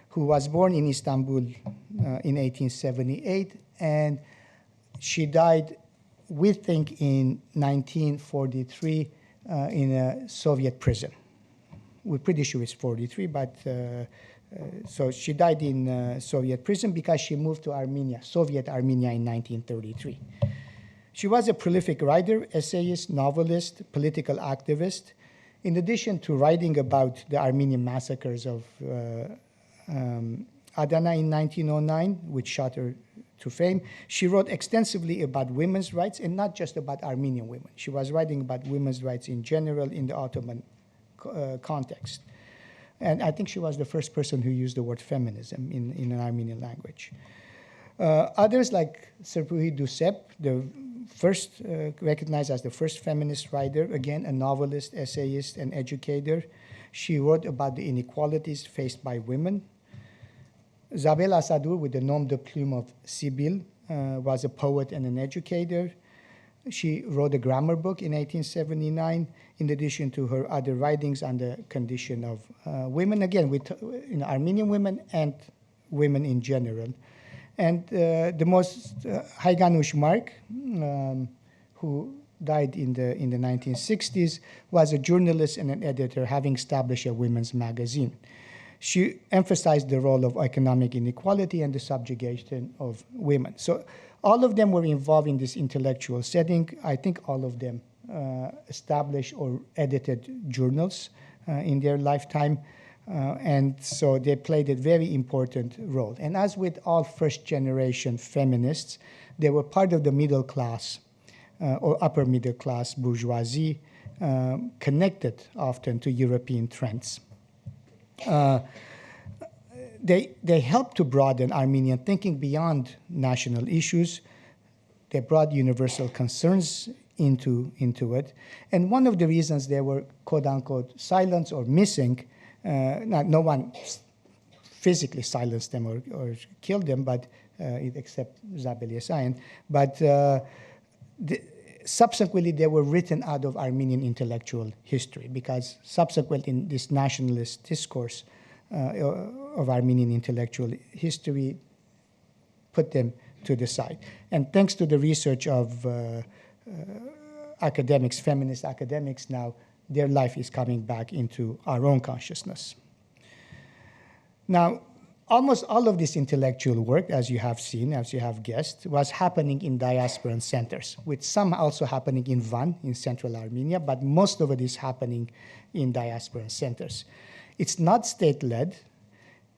who was born in Istanbul in 1878, and she died, we think, in 1943 in a Soviet prison. We're pretty sure it's 43, but so she died in Soviet prison because she moved to Armenia, Soviet Armenia, in 1933. She was a prolific writer, essayist, novelist, political activist. In addition to writing about the Armenian massacres of Adana in 1909, which shot her to fame, she wrote extensively about women's rights, and not just about Armenian women. She was writing about women's rights in general in the Ottoman context. And I think she was the first person who used the word feminism in an Armenian language. Others, like Serpuhi Dusep, the first recognized as the first feminist writer, again, a novelist, essayist, and educator. She wrote about the inequalities faced by women. Zabel Asadur, with the nom de plume of Sibyl, was a poet and an educator. She wrote a grammar book in 1879, in addition to her other writings on the condition of women, again, with Armenian women and women in general. And the most, Haiganush Mark, who died in the 1960s, was a journalist and an editor, having established a women's magazine. She emphasized the role of economic inequality and the subjugation of women. So all of them were involved in this intellectual setting. I think all of them established or edited journals in their lifetime. And so they played a very important role. And as with all first-generation feminists, they were part of the middle class or upper middle class bourgeoisie, connected often to European trends. They helped to broaden Armenian thinking beyond national issues. They brought universal concerns into it. And one of the reasons they were, quote-unquote, silenced or missing, no one physically silenced them or killed them, but except Zabel Yasayan, but subsequently they were written out of Armenian intellectual history, because subsequent in this nationalist discourse of Armenian intellectual history put them to the side. And thanks to the research of academics, feminist academics now, their life is coming back into our own consciousness. Now, almost all of this intellectual work, as you have seen, as you have guessed, was happening in diasporan centers, with some also happening in Van, in central Armenia, but most of it is happening in diasporan centers. It's not state-led.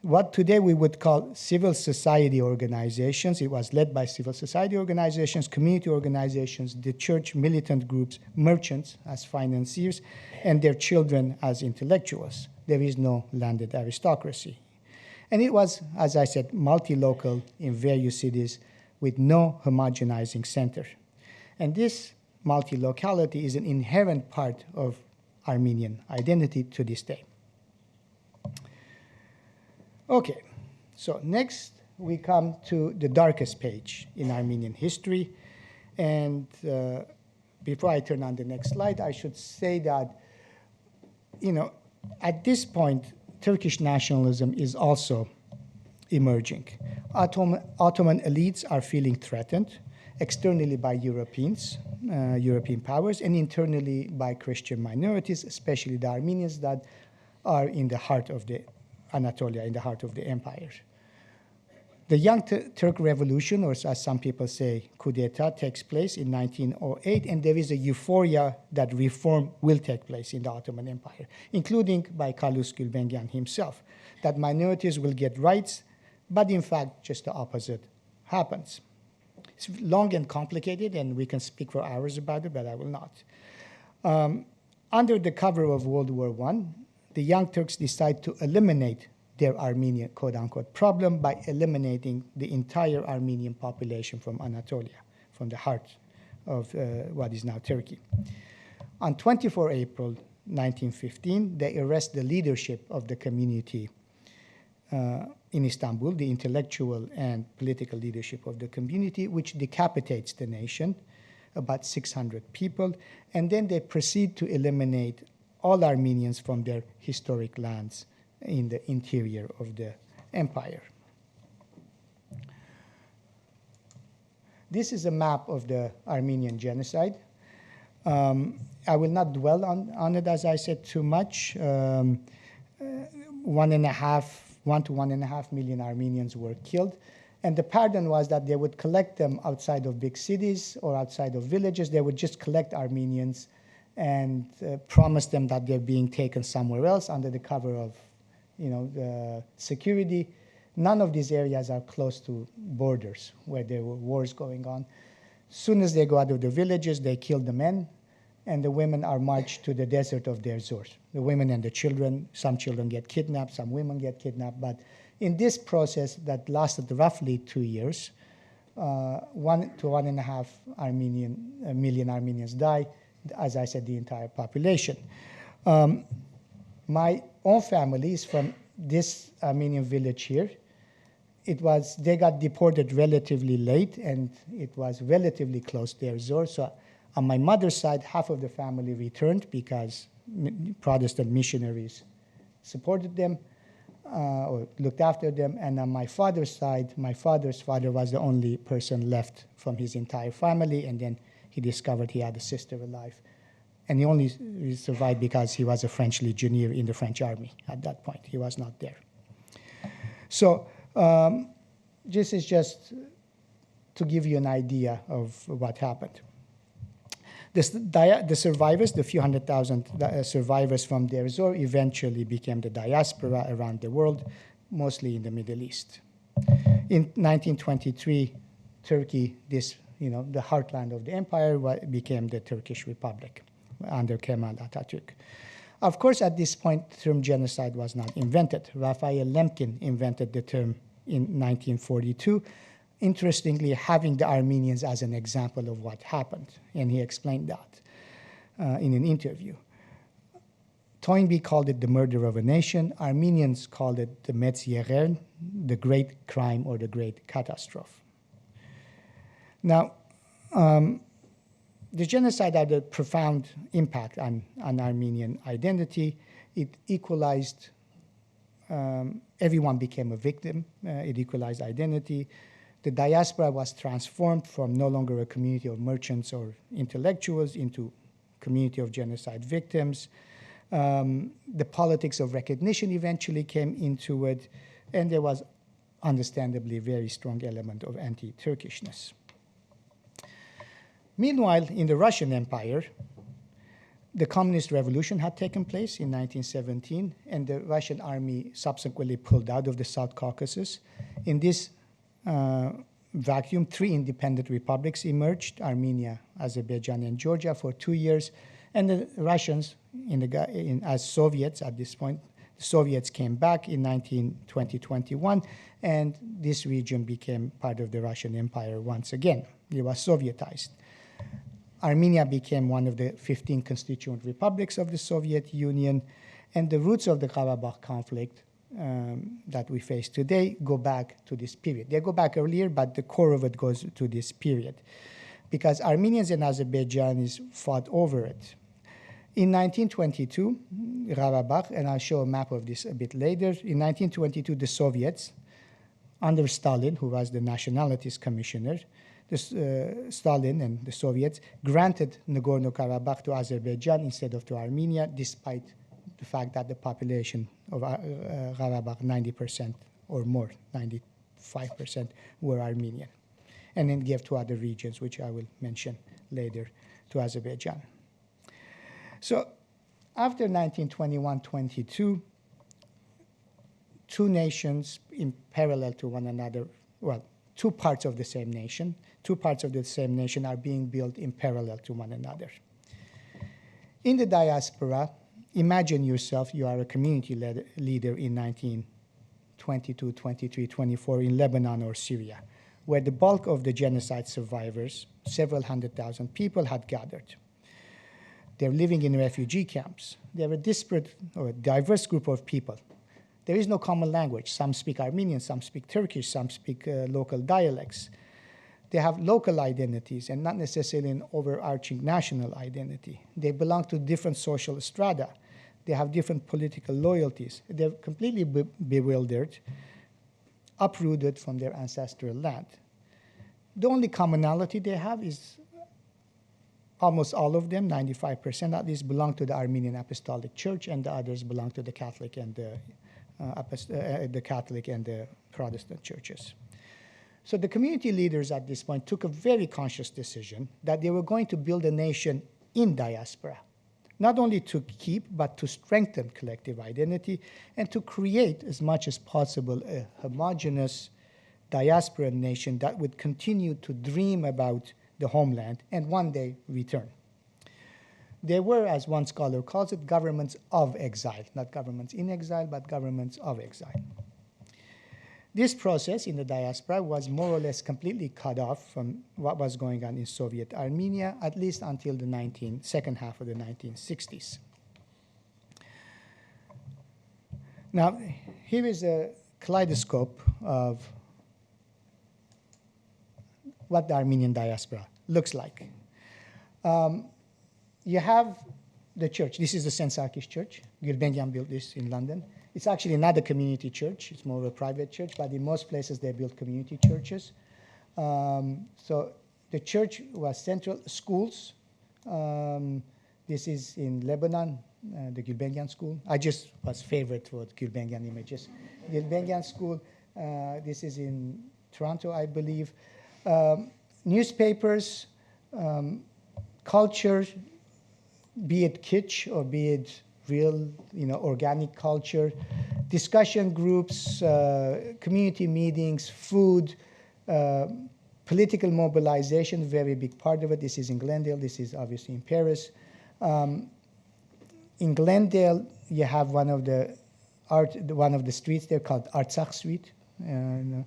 What today we would call civil society organizations, it was led by civil society organizations, community organizations, the church, militant groups, merchants as financiers, and their children as intellectuals. There is no landed aristocracy. And it was, as I said, multi-local in various cities with no homogenizing center. And this multi-locality is an inherent part of Armenian identity to this day. Okay, so next we come to the darkest page in Armenian history. And before I turn on the next slide, I should say that, at this point, Turkish nationalism is also emerging. Ottoman elites are feeling threatened, externally by Europeans, European powers, and internally by Christian minorities, especially the Armenians that are in the heart of the Anatolia, in the heart of the empire. The Young Turk Revolution, or as some people say, coup d'etat, takes place in 1908, and there is a euphoria that reform will take place in the Ottoman Empire, including by Calouste Gulbenkian himself, that minorities will get rights, but in fact, just the opposite happens. It's long and complicated, and we can speak for hours about it, but I will not. Under the cover of World War I, the Young Turks decide to eliminate their Armenian, quote-unquote, problem by eliminating the entire Armenian population from Anatolia, from the heart of what is now Turkey. On 24 April 1915, they arrest the leadership of the community in Istanbul, the intellectual and political leadership of the community, which decapitates the nation, about 600 people, and then they proceed to eliminate all Armenians from their historic lands in the interior of the empire. This is a map of the Armenian genocide. I will not dwell on it, as I said, too much. 1 to 1.5 million Armenians were killed. And the pattern was that they would collect them outside of big cities or outside of villages. They would just collect Armenians and promise them that they're being taken somewhere else under the cover of, the security. None of these areas are close to borders where there were wars going on. As soon as they go out of the villages, they kill the men, and the women are marched to the desert of Deir Zor. The women and the children, some children get kidnapped, some women get kidnapped, but in this process that lasted roughly 2 years, 1 to 1.5 million Armenians die. As I said, the entire population. My own family is from this Armenian village here. They got deported relatively late, and it was relatively close to Deir Zor. So on my mother's side, half of the family returned because Protestant missionaries supported them or looked after them. And on my father's side, my father's father was the only person left from his entire family, and then he discovered he had a sister alive. And he only survived because he was a French legionnaire in the French army at that point. He was not there. So this is just to give you an idea of what happened. The survivors, the few 100,000 survivors from Der Zor, eventually became the diaspora around the world, mostly in the Middle East. In 1923, Turkey, the heartland of the empire, became the Turkish Republic under Kemal Atatürk. Of course, at this point, the term genocide was not invented. Raphael Lemkin invented the term in 1942, interestingly, having the Armenians as an example of what happened, and he explained that in an interview. Toynbee called it the murder of a nation. Armenians called it the Metz Yerern, the great crime or the great catastrophe. Now, the genocide had a profound impact on Armenian identity. It equalized, everyone became a victim. It equalized identity. The diaspora was transformed from no longer a community of merchants or intellectuals into a community of genocide victims. The politics of recognition eventually came into it, and there was understandably a very strong element of anti-Turkishness. Meanwhile, in the Russian Empire, the Communist Revolution had taken place in 1917, and the Russian army subsequently pulled out of the South Caucasus. In this vacuum, 3 independent republics emerged, Armenia, Azerbaijan, and Georgia, for 2 years. And the Russians, as Soviets at this point, the Soviets came back in 1920-21, and this region became part of the Russian Empire once again. It was Sovietized. Armenia became one of the 15 constituent republics of the Soviet Union, and the roots of the Karabakh conflict that we face today go back to this period. They go back earlier, but the core of it goes to this period, because Armenians and Azerbaijanis fought over it. In 1922, Karabakh, and I'll show a map of this a bit later, in 1922, the Soviets, under Stalin, who was the Nationalities Commissioner, Stalin and the Soviets granted Nagorno-Karabakh to Azerbaijan instead of to Armenia, despite the fact that the population of Karabakh, 90% or more, 95%, were Armenian. And then gave to other regions, which I will mention later, to Azerbaijan. So after 1921-22, two nations in parallel to one another, well, two parts of the same nation are being built in parallel to one another. In the diaspora, imagine yourself, you are a community leader in 1922, 23, 24 in Lebanon or Syria, where the bulk of the genocide survivors, several 100,000 people, had gathered. They're living in refugee camps. They're a disparate or a diverse group of people. There is no common language. Some speak Armenian, some speak Turkish, some speak local dialects. They have local identities and not necessarily an overarching national identity. They belong to different social strata. They have different political loyalties. They're completely bewildered, uprooted from their ancestral land. The only commonality they have is almost all of them, 95% at least, belong to the Armenian Apostolic Church, and the others belong to the Catholic and the Protestant churches. So the community leaders at this point took a very conscious decision that they were going to build a nation in diaspora, not only to keep, but to strengthen collective identity and to create as much as possible a homogeneous diaspora nation that would continue to dream about the homeland and one day return. They were, as one scholar calls it, governments of exile, not governments in exile, but governments of exile. This process in the diaspora was more or less completely cut off from what was going on in Soviet Armenia, at least until the second half of the 1960s. Now, here is a kaleidoscope of what the Armenian diaspora looks like. You have the church. This is the St. Sarkis Church. Gulbenkian built this in London. It's actually not a community church. It's more of a private church, but in most places they build community churches. So The church was central. Schools. This is in Lebanon, the Gulbenkian school. I just was favorite for Gulbenkian images. Gulbenkian school. This is in Toronto, I believe. Newspapers, culture, be it kitsch or be it real, organic culture, discussion groups, community meetings, food, political mobilization, very big part of it. This is in Glendale. This is obviously in Paris. In Glendale, you have one of the streets there called Artsakh Street, and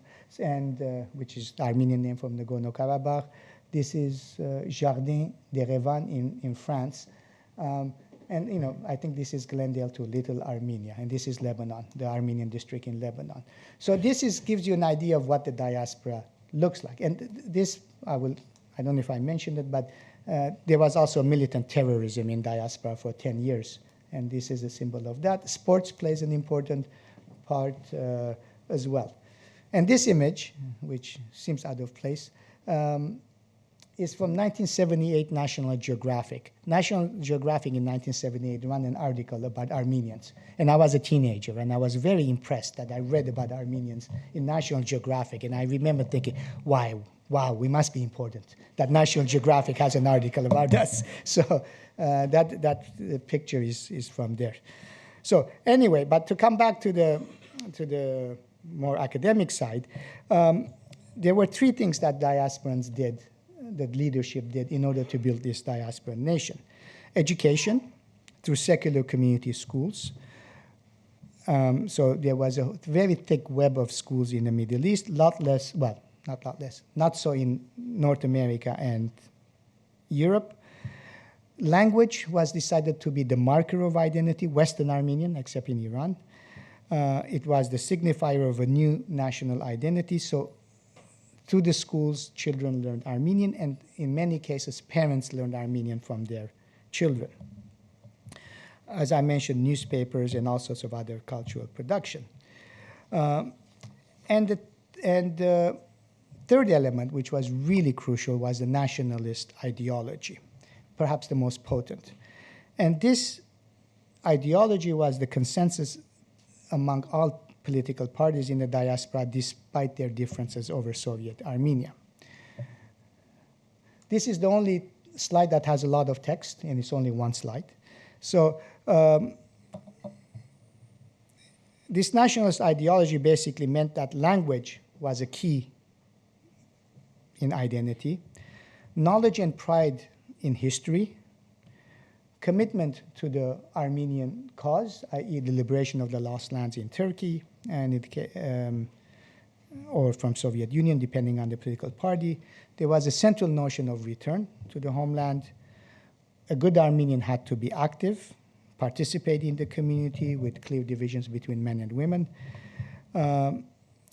which is the Armenian name from Nagorno-Karabakh. This is Jardin des Revans in France. And I think this is Glendale to Little Armenia, and this is Lebanon, the Armenian district in Lebanon. So this gives you an idea of what the diaspora looks like. And this, I don't know if I mentioned it, but there was also militant terrorism in diaspora for 10 years, and this is a symbol of that. Sports plays an important part as well. And this image, which seems out of place, is from 1978 National Geographic. National Geographic in 1978 ran an article about Armenians. And I was a teenager, and I was very impressed that I read about Armenians in National Geographic. And I remember thinking, wow, we must be important, that National Geographic has an article about us. So that picture is from there. So anyway, but to come back to the more academic side, there were three things that diasporans did, that leadership did, in order to build this diaspora nation. Education through secular community schools. So there was a very thick web of schools in the Middle East, not so in North America and Europe. Language was decided to be the marker of identity, Western Armenian, except in Iran. It was the signifier of a new national identity. So through the schools, children learned Armenian, and in many cases, parents learned Armenian from their children. As I mentioned, newspapers and all sorts of other cultural production. And the third element, which was really crucial, was the nationalist ideology, perhaps the most potent. And this ideology was the consensus among all political parties in the diaspora, despite their differences over Soviet Armenia. This is the only slide that has a lot of text, and it's only one slide. So this nationalist ideology basically meant that language was a key in identity, knowledge and pride in history, commitment to the Armenian cause, i.e. the liberation of the lost lands in Turkey, and or from Soviet Union, depending on the political party. There was a central notion of return to the homeland. A good Armenian had to be active, participate in the community with clear divisions between men and women.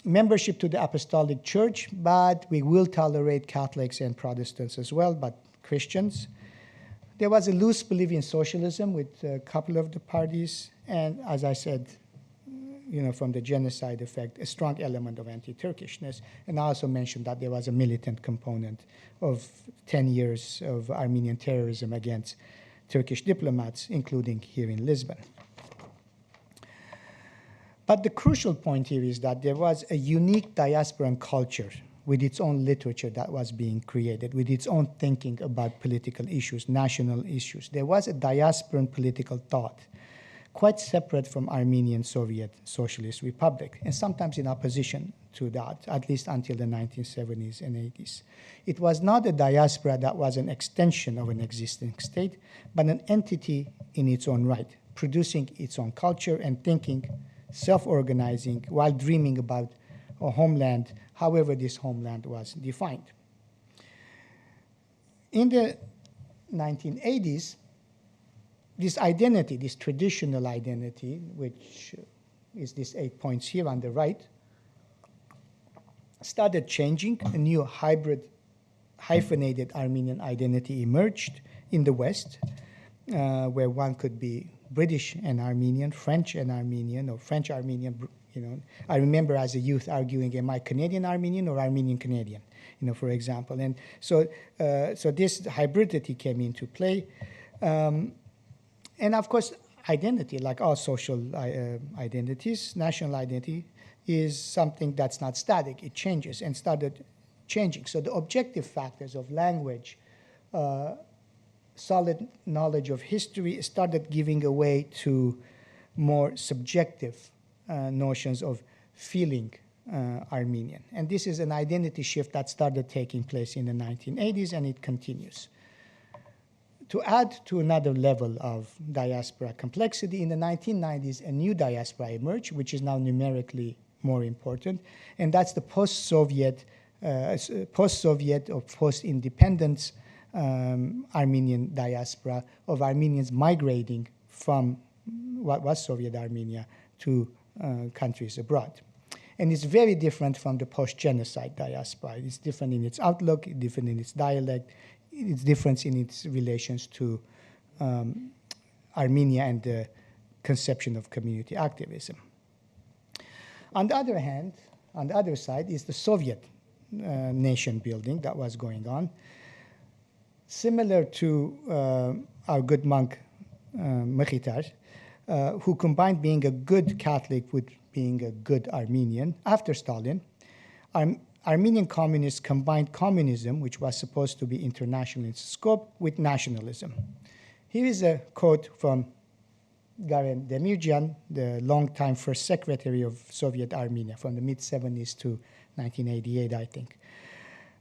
Membership to the Apostolic Church, but we will tolerate Catholics and Protestants as well, but Christians. There was a loose belief in socialism with a couple of the parties, and as I said, from the genocide effect, a strong element of anti-Turkishness. And I also mentioned that there was a militant component of 10 years of Armenian terrorism against Turkish diplomats, including here in Lisbon. But the crucial point here is that there was a unique diasporan culture with its own literature that was being created, with its own thinking about political issues, national issues. There was a diasporan political thought, quite separate from Armenian Soviet Socialist Republic, and sometimes in opposition to that, at least until the 1970s and 80s. It was not a diaspora that was an extension of an existing state, but an entity in its own right, producing its own culture and thinking, self-organizing, while dreaming about a homeland, however this homeland was defined. In the 1980s, this identity, this traditional identity, which is these 8 points here on the right, started changing. A new hybrid, hyphenated Armenian identity emerged in the West, where one could be British and Armenian, French and Armenian, or French Armenian, I remember as a youth arguing, am I Canadian Armenian or Armenian Canadian, for example. And so this hybridity came into play. And of course, identity, like all social identities, national identity is something that's not static. It changes and started changing. So the objective factors of language, solid knowledge of history started giving way to more subjective notions of feeling Armenian. And this is an identity shift that started taking place in the 1980s, and it continues. To add to another level of diaspora complexity, in the 1990s, a new diaspora emerged, which is now numerically more important, and that's the post-Soviet or post-independence Armenian diaspora of Armenians migrating from what was Soviet Armenia to countries abroad. And it's very different from the post-genocide diaspora. It's different in its outlook, different in its dialect, it's different in its relations to Armenia and the conception of community activism. On the other hand, on the other side is the Soviet nation building that was going on. Similar to our good monk Mkhitar, who combined being a good Catholic with being a good Armenian. After Stalin, Armenian communists combined communism, which was supposed to be international in scope, with nationalism. Here is a quote from Garen Demirjian, the longtime first secretary of Soviet Armenia from the mid-70s to 1988, I think.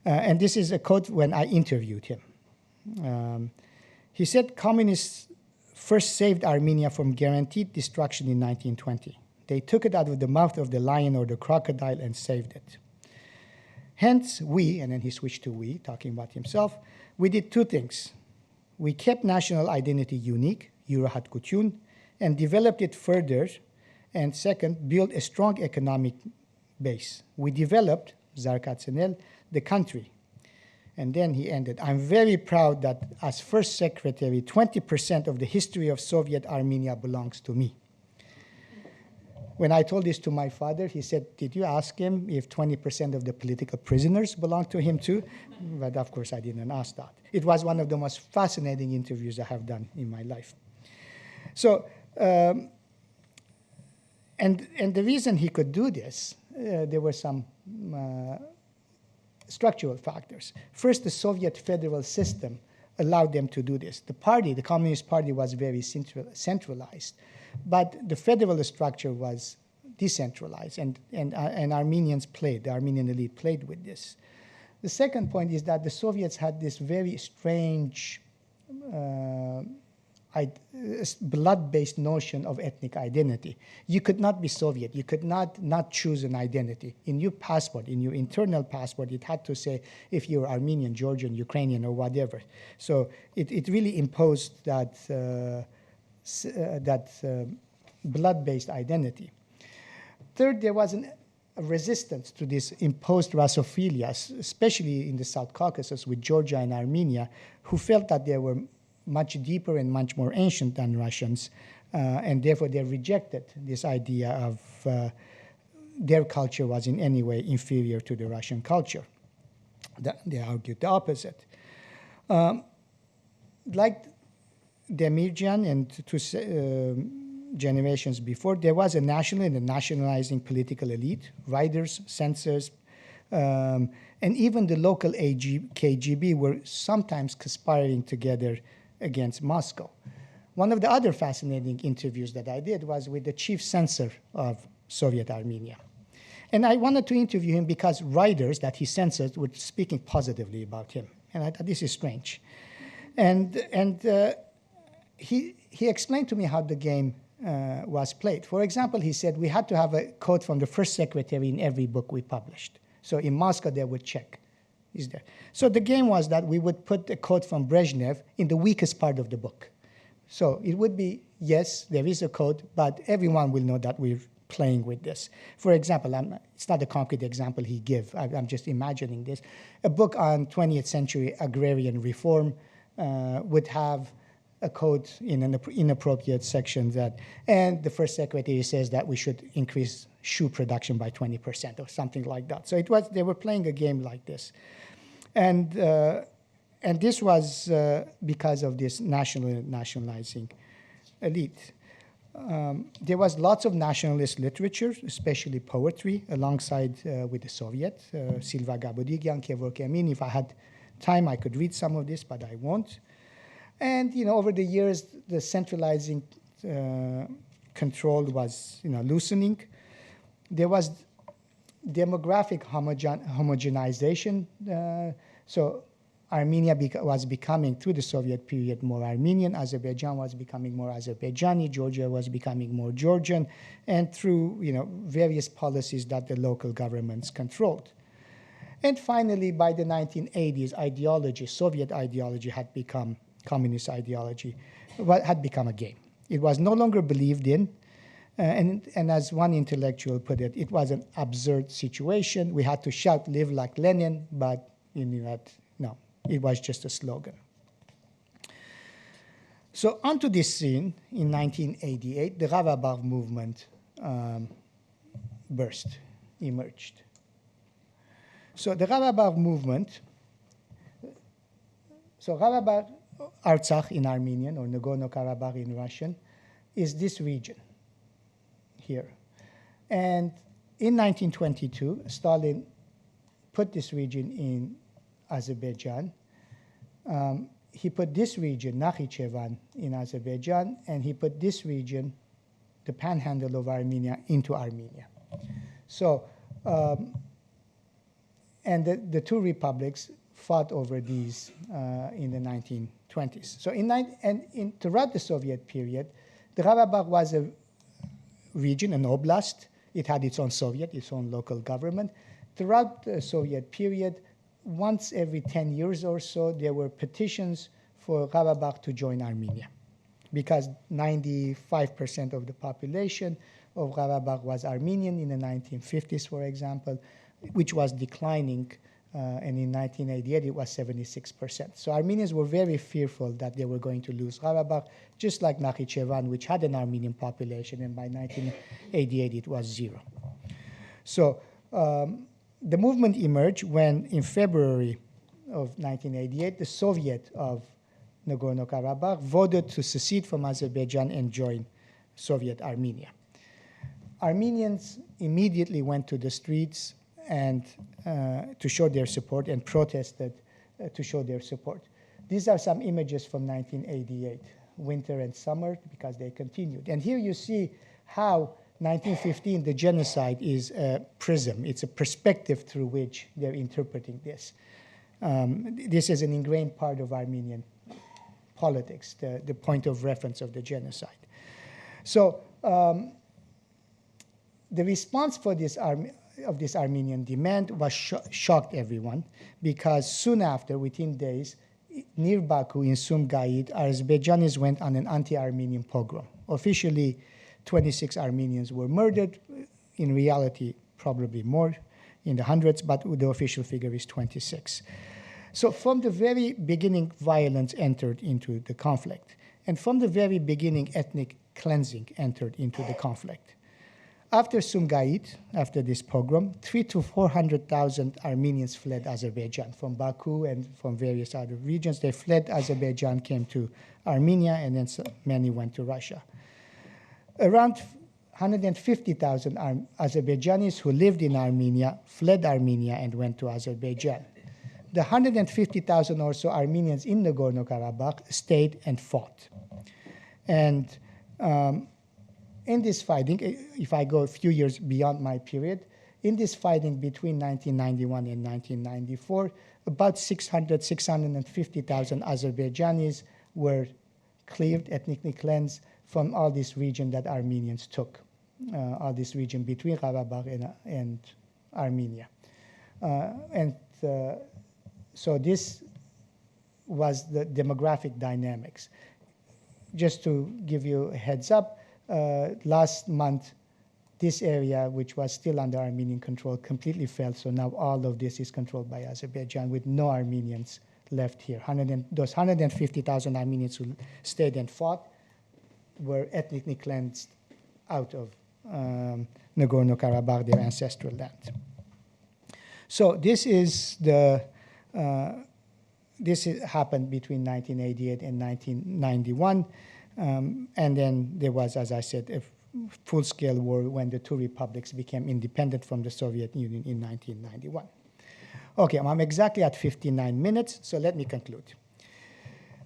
And this is a quote when I interviewed him. He said, communists first saved Armenia from guaranteed destruction in 1920. They took it out of the mouth of the lion or the crocodile and saved it. Hence, we, and then he switched to we, talking about himself, we did two things. We kept national identity unique, Euro-Hatkutun, and developed it further, and second, built a strong economic base. We developed, Zarkatsenel, the country. And then he ended, I'm very proud that as first secretary, 20% of the history of Soviet Armenia belongs to me. When I told this to my father, he said, did you ask him if 20% of the political prisoners belong to him too? But of course, I didn't ask that. It was one of the most fascinating interviews I have done in my life. So, and the reason he could do this, there were some structural factors. First, the Soviet federal system allowed them to do this. The party, the Communist Party, was very centralized, but the federal structure was decentralized, and Armenians played, the Armenian elite played with this. The second point is that the Soviets had this very strange blood-based notion of ethnic identity. You could not be Soviet. You could not choose an identity. In your passport, in your internal passport, it had to say if you're Armenian, Georgian, Ukrainian, or whatever. So it really imposed that, blood-based identity. Third, there was a resistance to this imposed Russophilia, especially in the South Caucasus with Georgia and Armenia, who felt that they were much deeper and much more ancient than Russians, and therefore they rejected this idea of their culture was in any way inferior to the Russian culture. They argued the opposite. Like Demirjian and two generations before, there was a national and a nationalizing political elite, writers, censors, and even the local KGB were sometimes conspiring together against Moscow. One of the other fascinating interviews that I did was with the chief censor of Soviet Armenia. And I wanted to interview him because writers that he censored were speaking positively about him. And I thought, this is strange. And he explained to me how the game was played. For example, he said we had to have a quote from the first secretary in every book we published. So in Moscow, they would check. Is there? So the game was that we would put a quote from Brezhnev in the weakest part of the book. So it would be, yes, there is a quote, but everyone will know that we're playing with this. For example, it's not a concrete example he gave. I'm just imagining this. A book on 20th century agrarian reform would have a code in an inappropriate section and the first secretary says that we should increase shoe production by 20% or something like that. So they were playing a game like this. And this was because of this nationalizing elite. There was lots of nationalist literature, especially poetry, alongside with the Soviet, Silva Gabudigyan, Kevork Emin. If I had time, I could read some of this, but I won't. And over the years, the centralizing control was loosening. There was demographic homogenization. So Armenia was becoming, through the Soviet period, more Armenian. Azerbaijan was becoming more Azerbaijani. Georgia was becoming more Georgian. And through various policies that the local governments controlled. And finally, by the 1980s, Soviet ideology had become communist ideology, had become a game. It was no longer believed in. And as one intellectual put it, it was an absurd situation. We had to shout, live like Lenin, but no, it was just a slogan. So onto this scene, in 1988, the Karabakh movement emerged. So the Karabakh movement, Karabakh, Artsakh in Armenian, or Nagorno-Karabakh in Russian, is this region here. And in 1922, Stalin put this region in Azerbaijan. He put this region, Nakhichevan, in Azerbaijan, and he put this region, the panhandle of Armenia, into Armenia. So, and the two republics fought over these in the 1920s. So throughout the Soviet period, the Karabakh was a region, an oblast. It had its own Soviet, its own local government. Throughout the Soviet period, once every 10 years or so, there were petitions for Karabakh to join Armenia, because 95% of the population of Karabakh was Armenian in the 1950s, for example, which was declining, and in 1988 it was 76%. So Armenians were very fearful that they were going to lose Karabakh, just like Nakhichevan, which had an Armenian population, and by 1988 it was zero. So the movement emerged when, in February of 1988, the Soviet of Nagorno-Karabakh voted to secede from Azerbaijan and join Soviet Armenia. Armenians immediately went to the streets and to show their support, and protested to show their support. These are some images from 1988, winter and summer, because they continued. And here you see how 1915, the genocide, is a prism. It's a perspective through which they're interpreting this. This is an ingrained part of Armenian politics, the point of reference of the genocide. So the response for this Armenian demand was shocked everyone, because soon after, within days, near Baku in Sumgait, Azerbaijanis went on an anti-Armenian pogrom. Officially, 26 Armenians were murdered. In reality, probably more, in the hundreds, but the official figure is 26. So from the very beginning, violence entered into the conflict. And from the very beginning, ethnic cleansing entered into the conflict. After Sumgait, after this pogrom, 300,000 to 400,000 Armenians fled Azerbaijan from Baku and from various other regions. They fled Azerbaijan, came to Armenia, and then many went to Russia. Around 150,000 Azerbaijanis who lived in Armenia fled Armenia and went to Azerbaijan. The 150,000 or so Armenians in Nagorno-Karabakh stayed and fought. And in this fighting, if I go a few years beyond my period, in this fighting between 1991 and 1994, about 650,000 Azerbaijanis were cleared, ethnically cleansed from all this region that Armenians took, all this region between Karabakh and Armenia. So this was the demographic dynamics. Just to give you a heads up, last month, this area, which was still under Armenian control, completely fell. So now all of this is controlled by Azerbaijan, with no Armenians left here. Those 150,000 Armenians who stayed and fought were ethnically cleansed out of Nagorno-Karabakh, their ancestral land. So this is the happened between 1988 and 1991, and then there was, as I said, a full-scale war when the two republics became independent from the Soviet Union in 1991. Okay, I'm exactly at 59 minutes, so let me conclude.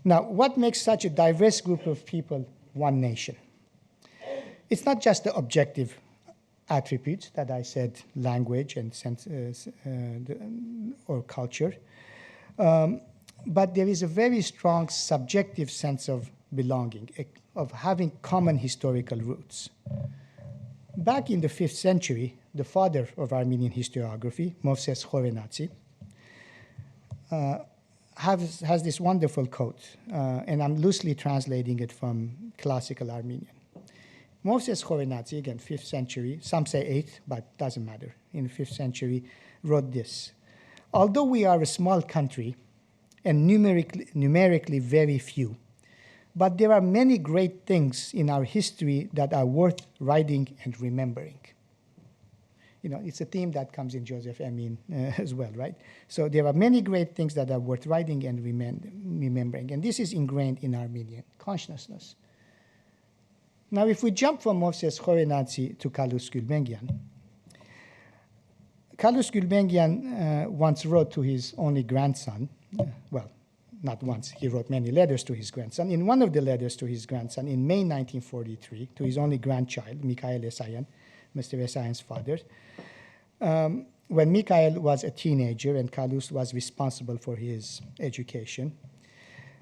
Now, what makes such a diverse group of people one nation? It's not just the objective attributes that I said, language and sense, or culture, but there is a very strong subjective sense of belonging, of having common historical roots. Back in the 5th century, the father of Armenian historiography, Movses Khorenatsi, has this wonderful quote, and I'm loosely translating it from classical Armenian. Movses Khorenatsi, again, 5th century, some say 8th, but doesn't matter, in the 5th century, wrote this. Although we are a small country and numerically very few, but there are many great things in our history that are worth writing and remembering. You know, it's a theme that comes in Joseph Emin as well, right? So there are many great things that are worth writing and remembering, and this is ingrained in Armenian consciousness. Now, if we jump from Movses Khorenatsi to Calouste Gulbenkian, Calouste Gulbenkian once wrote to his only grandson, well, not once, he wrote many letters to his grandson. In one of the letters to his grandson in May 1943, to his only grandchild, Mikhail Esayan, Mr. Esayan's father, when Mikhail was a teenager and Calouste was responsible for his education,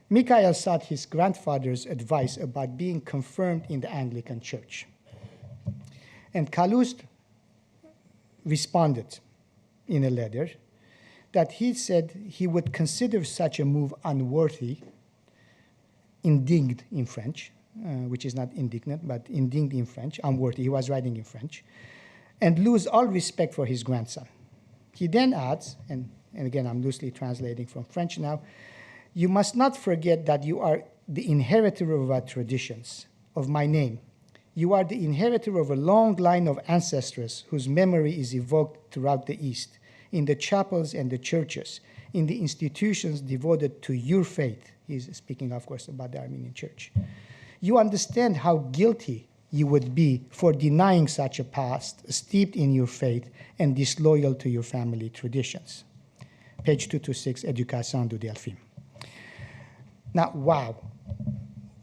Mikhail sought his grandfather's advice about being confirmed in the Anglican Church. And Calouste responded in a letter that he said he would consider such a move unworthy, indigned in French, which is not indignant, but indigned in French, unworthy, he was writing in French, and lose all respect for his grandson. He then adds, and again I'm loosely translating from French now, you must not forget that you are the inheritor of our traditions, of my name. You are the inheritor of a long line of ancestors whose memory is evoked throughout the East, in the chapels and the churches, in the institutions devoted to your faith. He's speaking, of course, about the Armenian Church. You understand how guilty you would be for denying such a past steeped in your faith and disloyal to your family traditions. Page 226, Éducation du Delphine. Now, wow,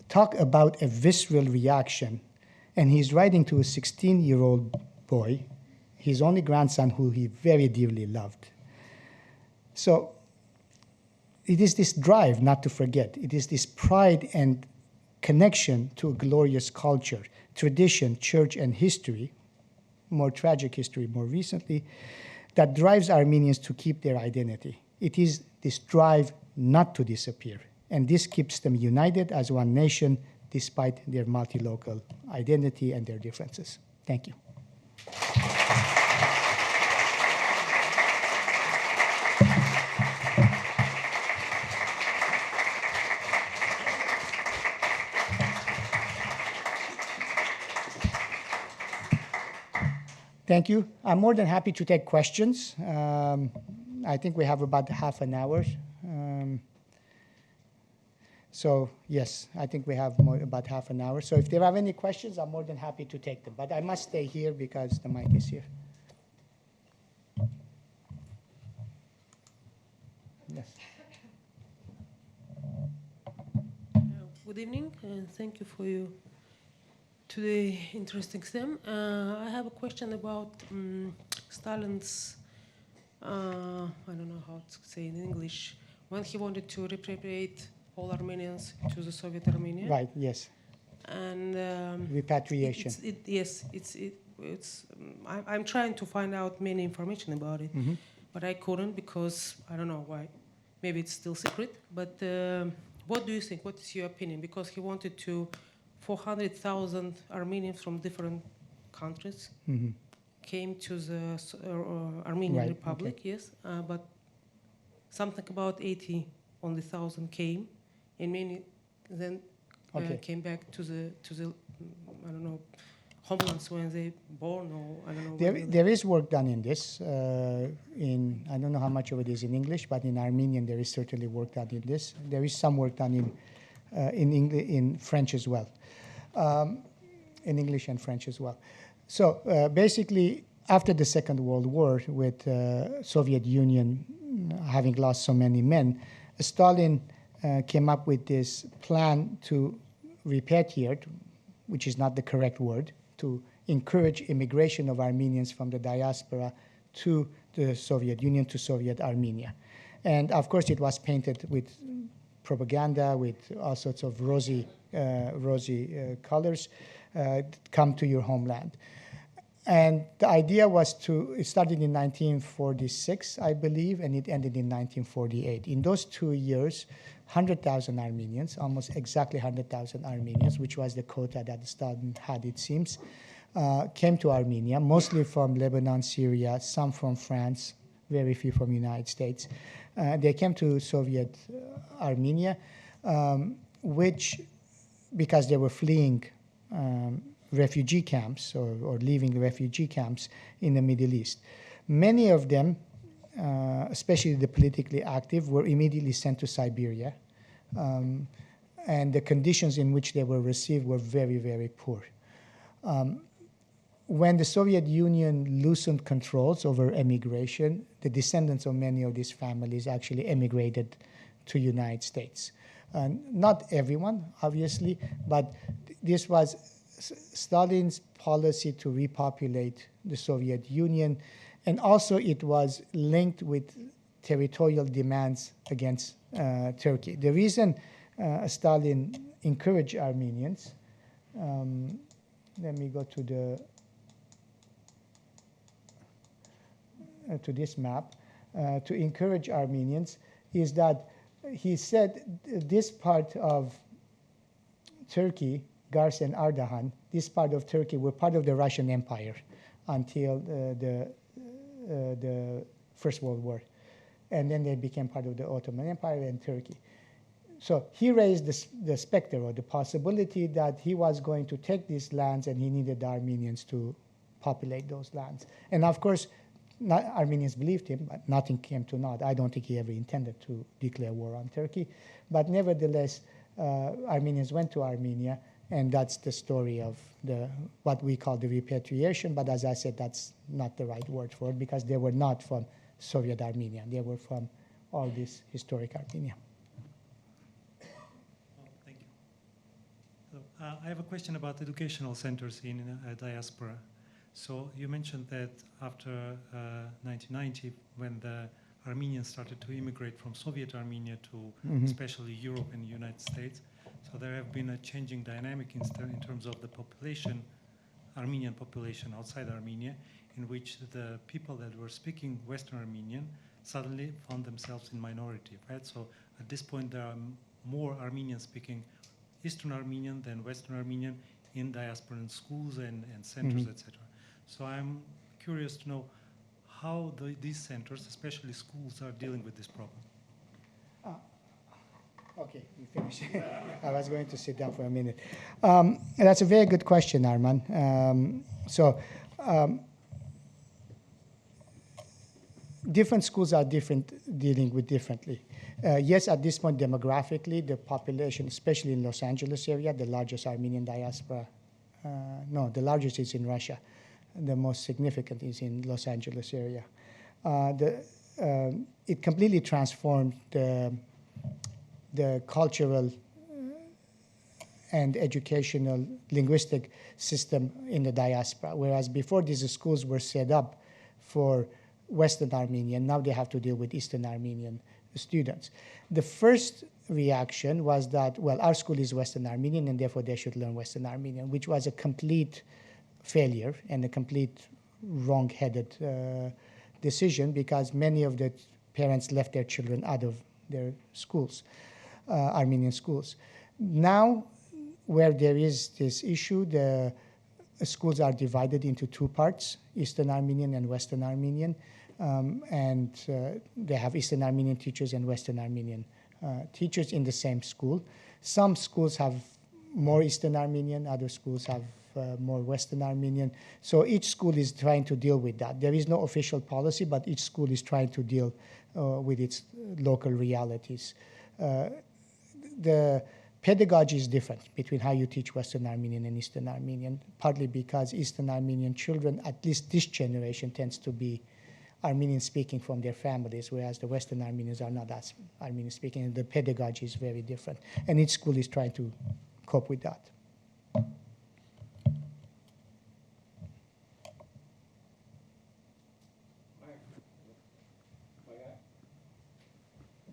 talk about a visceral reaction. And he's writing to a 16-year-old boy, his only grandson, who he very dearly loved. So it is this drive not to forget. It is this pride and connection to a glorious culture, tradition, church, and history, more tragic history more recently, that drives Armenians to keep their identity. It is this drive not to disappear. And this keeps them united as one nation despite their multi-local identity and their differences. Thank you. Thank you. I'm more than happy to take questions. I think we have about half an hour. So yes, I think we have about half an hour. So if there are any questions, I'm more than happy to take them. But I must stay here because the mic is here. Yes. Good evening, and thank you for your today interesting theme. I have a question about Stalin's, I don't know how to say in English, when he wanted to repatriate all Armenians to the Soviet Armenia. Right, yes. And repatriation. I'm trying to find out many information about it, but I couldn't because I don't know why. Maybe it's still secret. But what do you think? What is your opinion? Because he wanted to 400,000 Armenians from different countries came to the Armenian Republic, okay. Yes, but something about 80 only 1,000 came, and many then came back to the I don't know, homelands when they born, or I don't know. There is work done in this. I don't know how much of it is in English, but in Armenian there is certainly work done in this. There is some work done in French as well, in English and French as well. So basically, after the Second World War, with Soviet Union having lost so many men, Stalin came up with this plan to repatriate, which is not the correct word, to encourage immigration of Armenians from the diaspora to the Soviet Union, to Soviet Armenia. And of course it was painted with propaganda, with all sorts of rosy colors, come to your homeland. And the idea was it started in 1946, I believe, and it ended in 1948. In those 2 years, 100,000 Armenians, almost exactly 100,000 Armenians, which was the quota that Stalin had, it seems, came to Armenia, mostly from Lebanon, Syria, some from France, very few from the United States. They came to Soviet Armenia, which, because they were fleeing refugee camps or leaving refugee camps in the Middle East. Many of them, especially the politically active, were immediately sent to Siberia. And the conditions in which they were received were very, very poor. When the Soviet Union loosened controls over immigration, the descendants of many of these families actually emigrated to the United States. Not everyone, obviously, but this was Stalin's policy to repopulate the Soviet Union, and also it was linked with territorial demands against Turkey. The reason Stalin encouraged Armenians, let me go to this map, to encourage Armenians, is that he said this part of Turkey, Kars and Ardahan, this part of Turkey were part of the Russian Empire until the First World War. And then they became part of the Ottoman Empire and Turkey. So he raised the specter, or the possibility, that he was going to take these lands and he needed the Armenians to populate those lands. And of course, Armenians believed him, but nothing came to naught. I don't think he ever intended to declare war on Turkey. But nevertheless, Armenians went to Armenia, and that's the story of what we call the repatriation. But as I said, that's not the right word for it, because they were not from Soviet Armenia. They were from all this historic Armenia. Thank you. So, I have a question about educational centers in diaspora. So you mentioned that after 1990, when the Armenians started to immigrate from Soviet Armenia to especially Europe and the United States, so there have been a changing dynamic in terms of the population, Armenian population outside Armenia, in which the people that were speaking Western Armenian suddenly found themselves in minority, right? So at this point, there are more Armenians speaking Eastern Armenian than Western Armenian in diasporan schools and centers, etc. So I'm curious to know how these centers, especially schools, are dealing with this problem. Okay, you finish. I was going to sit down for a minute. That's a very good question, Arman. Different schools are dealing with differently. Yes, at this point, demographically, the population, especially in Los Angeles area, the largest Armenian diaspora, the largest is in Russia. The most significant is in Los Angeles area. It completely transformed the cultural and educational linguistic system in the diaspora, whereas before these schools were set up for Western Armenian, now they have to deal with Eastern Armenian students. The first reaction was that, well, our school is Western Armenian and therefore they should learn Western Armenian, which was a complete failure and a complete wrong-headed decision, because many of the parents left their children out of their schools, Armenian schools. Now, where there is this issue, the schools are divided into two parts, Eastern Armenian and Western Armenian, and they have Eastern Armenian teachers and Western Armenian teachers in the same school. Some schools have more Eastern Armenian, other schools have more Western Armenian. So each school is trying to deal with that. There is no official policy, but each school is trying to deal with its local realities. The pedagogy is different between how you teach Western Armenian and Eastern Armenian, partly because Eastern Armenian children, at least this generation, tends to be Armenian speaking from their families, whereas the Western Armenians are not as Armenian speaking, and the pedagogy is very different. And each school is trying to cope with that.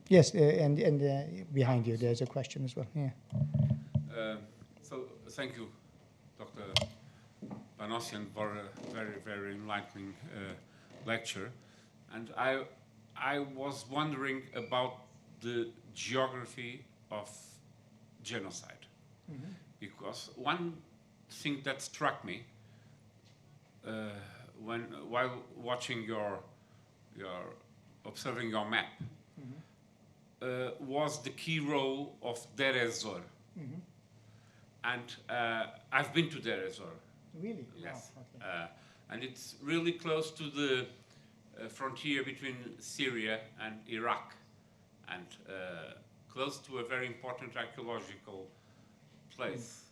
Yes, and behind you there's a question as well. Yeah. So thank you, Dr. Panossian, for a very, very enlightening lecture. And I was wondering about the geography of genocide. Mm-hmm. Because one thing that struck me while watching your observing your map, mm-hmm. Was the key role of Deir ez-Zor. Mm-hmm. And I've been to Deir ez-Zor. Really? Yes. Oh, okay. And it's really close to the frontier between Syria and Iraq, and close to a very important archaeological place.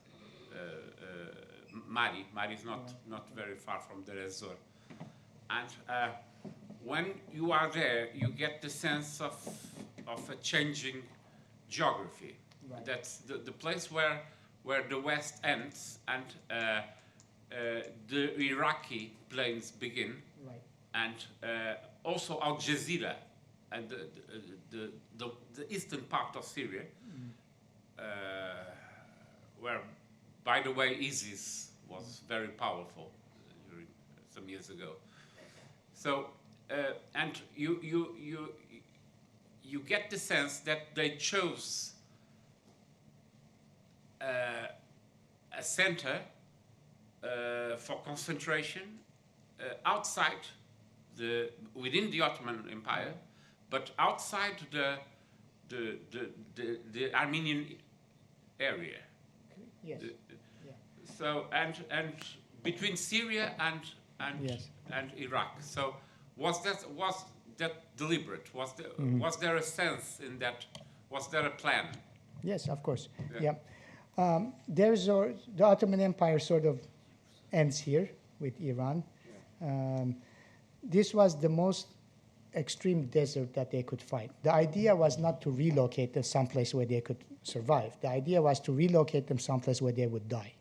Mari is not very far from Deir ez-Zor. And when you are there, you get the sense of a changing geography. Right. That's the place where the West ends and the Iraqi plains begin. Right. And also Al Jazeera and the eastern part of Syria, where, by the way, ISIS was very powerful some years ago. So, and you get the sense that they chose a center for concentration outside within the Ottoman Empire, but outside the Armenian area. Yes. So and between Syria and yes. and Iraq. So was that deliberate? Was there a sense in that? Was there a plan? Yes, of course. Yeah. The Ottoman Empire sort of ends here with Iran. Yeah. This was the most extreme desert that they could find. The idea was not to relocate them someplace where they could survive. The idea was to relocate them someplace where they would die.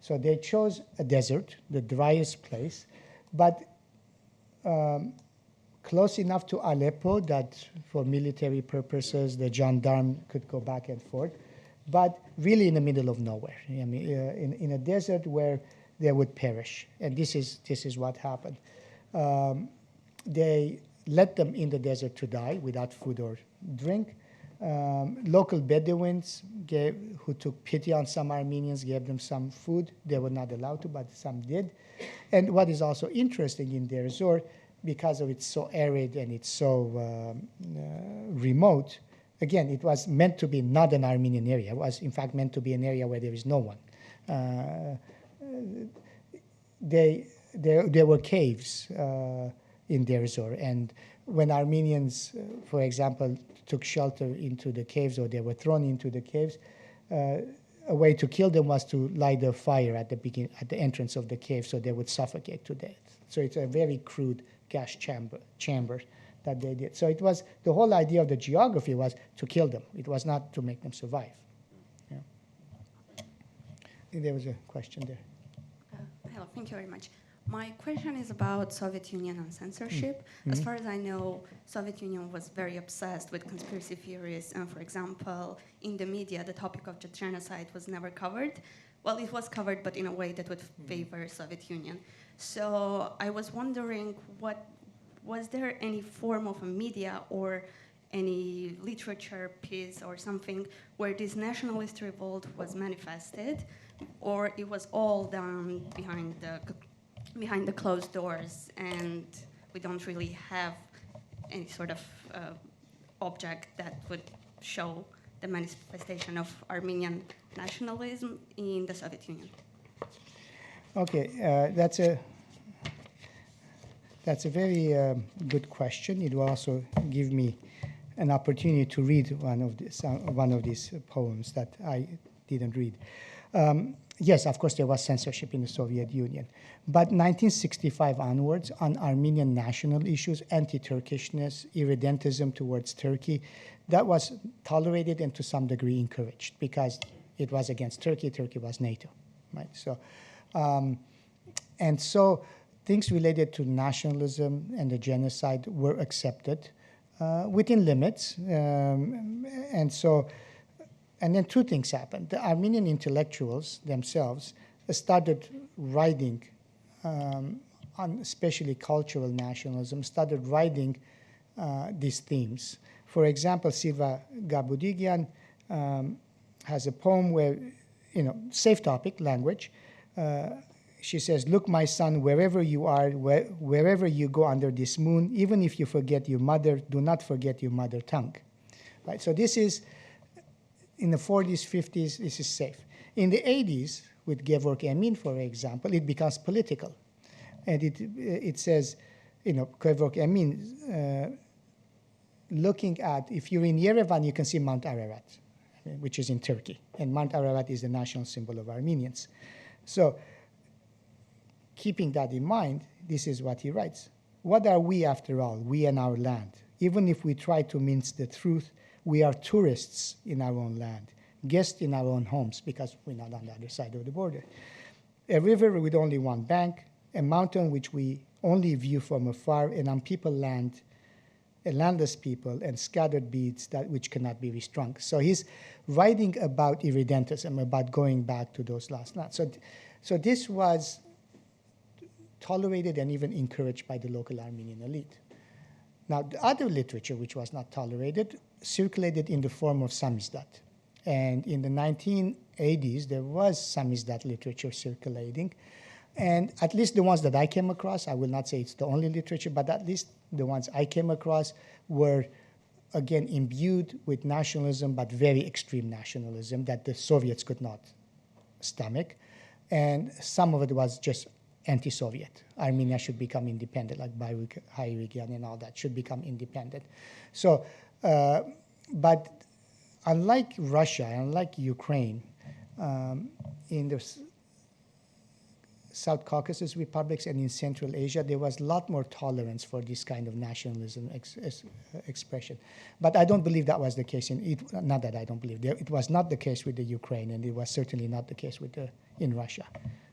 So they chose a desert, the driest place, but close enough to Aleppo that for military purposes the gendarme could go back and forth, but really in the middle of nowhere. I mean, in a desert where they would perish. And this is what happened. They let them in the desert to die without food or drink. Local Bedouins who took pity on some Armenians gave them some food. They were not allowed to, but some did. And what is also interesting in Deir ez-Zor, because of it's so arid and it's so remote, again, it was meant to be not an Armenian area. It was, in fact, meant to be an area where there is no one. There were caves in Deir ez-Zor, and when Armenians, for example, took shelter into the caves or they were thrown into the caves, a way to kill them was to light a fire at the entrance of the cave so they would suffocate to death. So it's a very crude gas chamber that they did. So it was, the whole idea of the geography was to kill them. It was not to make them survive. Yeah. I think there was a question there. Hello, thank you very much. My question is about Soviet Union and censorship. Mm-hmm. As far as I know, Soviet Union was very obsessed with conspiracy theories, and for example, in the media, the topic of the genocide was never covered. Well, it was covered, but in a way that would favor Soviet Union. So I was wondering, was there any form of a media or any literature piece or something where this nationalist revolt was manifested, or it was all done behind the closed doors, and we don't really have any sort of object that would show the manifestation of Armenian nationalism in the Soviet Union? Okay, that's a very good question. It will also give me an opportunity to read one of these poems that I didn't read. Yes, of course, there was censorship in the Soviet Union. But 1965 onwards, on Armenian national issues, anti-Turkishness, irredentism towards Turkey, that was tolerated and to some degree encouraged because it was against Turkey. Turkey was NATO, right? So, and so things related to nationalism and the genocide were accepted within limits. And then two things happened. The Armenian intellectuals themselves started writing on especially cultural nationalism, started writing these themes. For example, Silva Gabudigian has a poem where, safe topic, language. She says, "Look, my son, wherever you are, wherever you go under this moon, even if you forget your mother, do not forget your mother tongue." Right? So this is, in the 40s, 50s, this is safe. In the 80s, with Gevorg Emin, for example, it becomes political. And it says, Gevorg Emin, looking at, if you're in Yerevan, you can see Mount Ararat, which is in Turkey. And Mount Ararat is the national symbol of Armenians. So keeping that in mind, this is what he writes. What are we, after all, we and our land? Even if we try to mince the truth, we are tourists in our own land, guests in our own homes, because we're not on the other side of the border. A river with only one bank, a mountain which we only view from afar, and on people land, a landless people, and scattered beads which cannot be restrung. So he's writing about irredentism, about going back to those last lands. So this was tolerated and even encouraged by the local Armenian elite. Now, the other literature, which was not tolerated, circulated in the form of samizdat. And in the 1980s, there was samizdat literature circulating. And at least the ones that I came across, I will not say it's the only literature, but at least the ones I came across were, again, imbued with nationalism, but very extreme nationalism that the Soviets could not stomach. And some of it was just anti-Soviet. Armenia should become independent, like Bayruk, Hayrigian and all that, should become independent. So, but unlike Russia, unlike Ukraine, in the South Caucasus republics and in Central Asia, there was a lot more tolerance for this kind of nationalism expression. But I don't believe that was the case not that I don't believe, it was not the case with the Ukraine, and it was certainly not the case in Russia.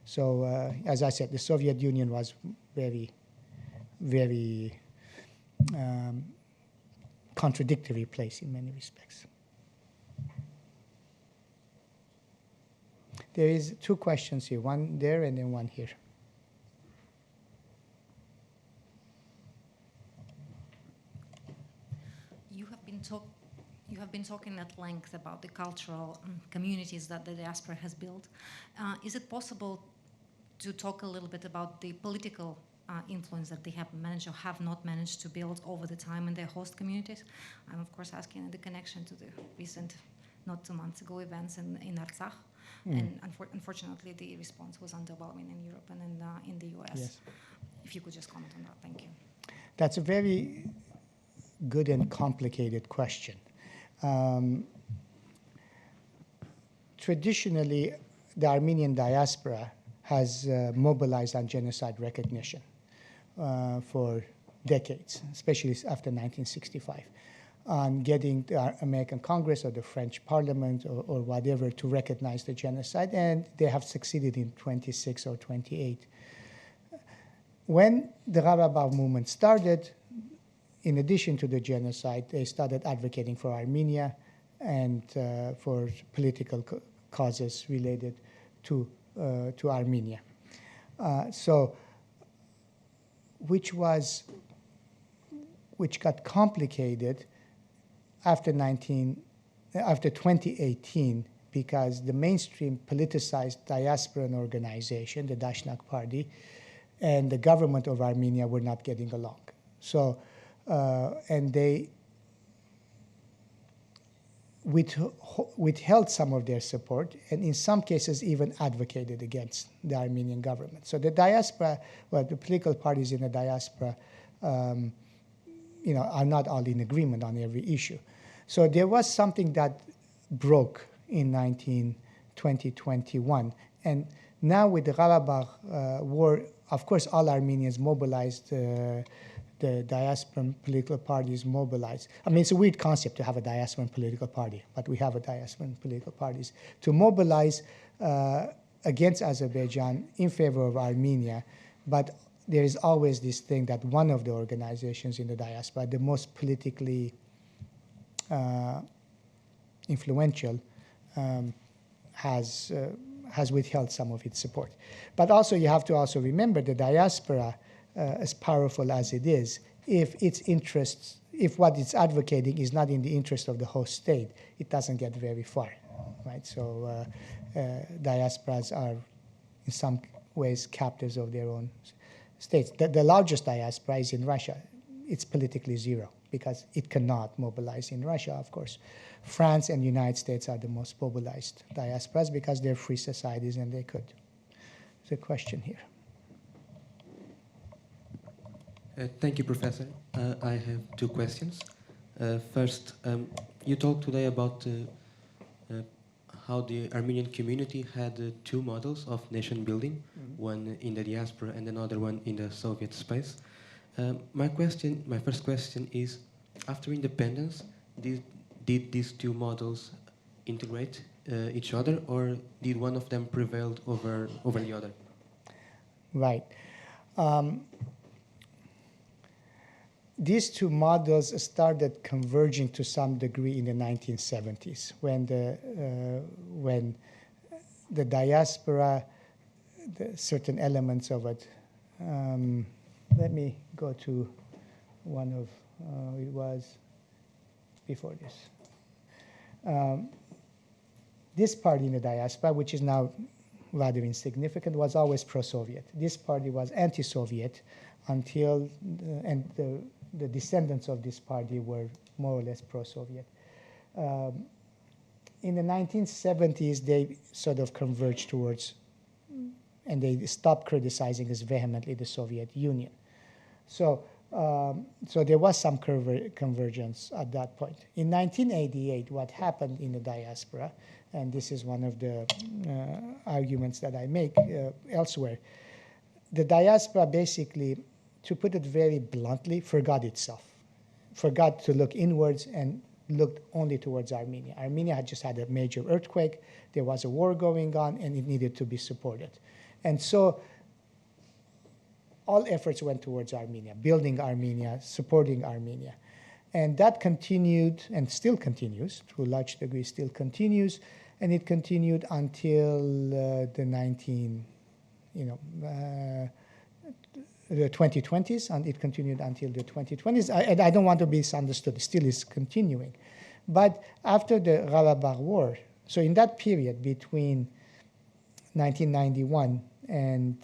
So, as I said, the Soviet Union was very, very contradictory place in many respects. There is two questions here, one there and then one here. You have been talking at length about the cultural communities that the diaspora has built. Is it possible to talk a little bit about the political influence that they have managed or have not managed to build over the time in their host communities? I'm of course asking in the connection to the recent, not 2 months ago, events in Artsakh. And unfortunately, the response was underwhelming in Europe and in the US. Yes. If you could just comment on that, thank you. That's a very good and complicated question. Traditionally, the Armenian diaspora has mobilized on genocide recognition for decades, especially after 1965, on getting the American Congress or the French Parliament or whatever to recognize the genocide, and they have succeeded in 26 or 28. When the Karabakh movement started, in addition to the genocide, they started advocating for Armenia and for political causes related to Armenia. Which got complicated after 2018, because the mainstream politicized diasporan organization, the Dashnak Party, and the government of Armenia were not getting along. So, and they withheld some of their support, and in some cases even advocated against the Armenian government. So the diaspora, well, the political parties in the diaspora, are not all in agreement on every issue. So there was something that broke in 2021, and now with the Karabakh war, of course, all Armenians mobilized. The diasporan political parties mobilized. I mean, it's a weird concept to have a diasporan political party, but we have a diasporan political parties to mobilize against Azerbaijan in favor of Armenia. But there is always this thing that one of the organizations in the diaspora, the most politically influential, has withheld some of its support. But also, you have to also remember the diaspora. As powerful as it is, if what it's advocating is not in the interest of the host state, it doesn't get very far, right? So diasporas are in some ways captives of their own states. The largest diaspora is in Russia. It's politically zero because it cannot mobilize in Russia, of course. France and the United States are the most mobilized diasporas because they're free societies and they could. There's a question here. Thank you, Professor. I have two questions. First, you talked today about how the Armenian community had two models of nation building, one in the diaspora and another one in the Soviet space. My first question is, after independence, did these two models integrate each other, or did one of them prevail over the other? Right. These two models started converging to some degree in the 1970s when the diaspora, certain elements of it. Let me go to one of, it was before this. This party in the diaspora, which is now rather insignificant, was always pro-Soviet. This party was anti-Soviet until, and the descendants of this party were more or less pro-Soviet. In the 1970s, they sort of converged towards, and they stopped criticizing as vehemently the Soviet Union. So there was some convergence at that point. In 1988, what happened in the diaspora, and this is one of the arguments that I make elsewhere, the diaspora basically, to put it very bluntly, forgot itself, forgot to look inwards and looked only towards Armenia. Armenia had just had a major earthquake, there was a war going on, and it needed to be supported. And so all efforts went towards Armenia, building Armenia, supporting Armenia. And that continued, and still continues, to a large degree still continues, and it continued until the 2020s, and it continued until the 2020s. I don't want to be misunderstood, it still is continuing. But after the Karabakh War, so in that period between 1991 and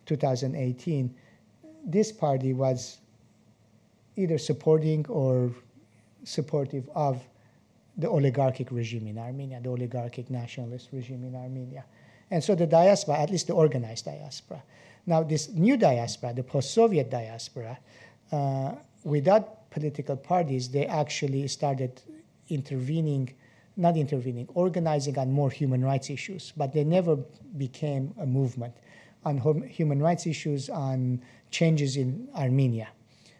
2018, this party was either supporting or supportive of the oligarchic regime in Armenia, the oligarchic nationalist regime in Armenia. And so the diaspora, at least the organized diaspora. Now this new diaspora, the post-Soviet diaspora, without political parties, they actually started organizing on more human rights issues, but they never became a movement on human rights issues, on changes in Armenia.